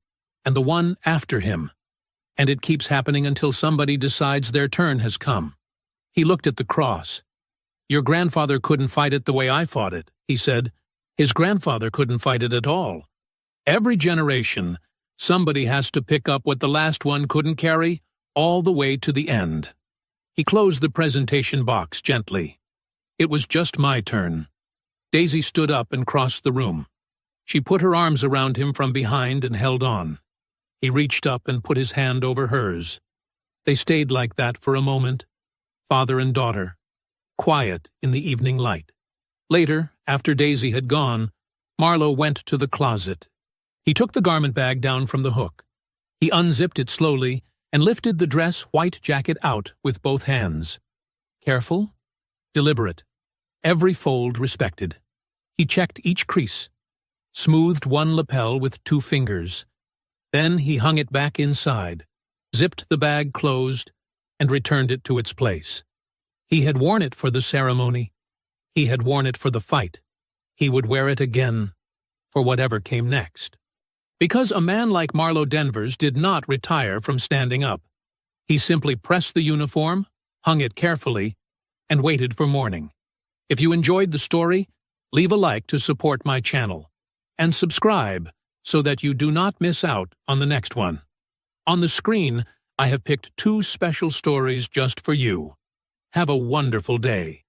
and the one after him, and it keeps happening until somebody decides their turn has come." He looked at the cross. "Your grandfather couldn't fight it the way I fought it," he said. "His grandfather couldn't fight it at all. Every generation, somebody has to pick up what the last one couldn't carry all the way to the end." He closed the presentation box gently. It was just my turn. Daisy stood up and crossed the room. She put her arms around him from behind and held on. He reached up and put his hand over hers. They stayed like that for a moment, father and daughter, quiet in the evening light. Later, after Daisy had gone, Marlo went to the closet. He took the garment bag down from the hook. He unzipped it slowly and lifted the dress white jacket out with both hands. Careful, deliberate, every fold respected. He checked each crease, smoothed one lapel with 2 fingers. Then he hung it back inside, zipped the bag closed, and returned it to its place. He had worn it for the ceremony. He had worn it for the fight. He would wear it again for whatever came next. Because a man like Marlo Denvers did not retire from standing up. He simply pressed the uniform, hung it carefully, and waited for morning. If you enjoyed the story, leave a like to support my channel, and subscribe so that you do not miss out on the next one. On the screen, I have picked 2 special stories just for you. Have a wonderful day.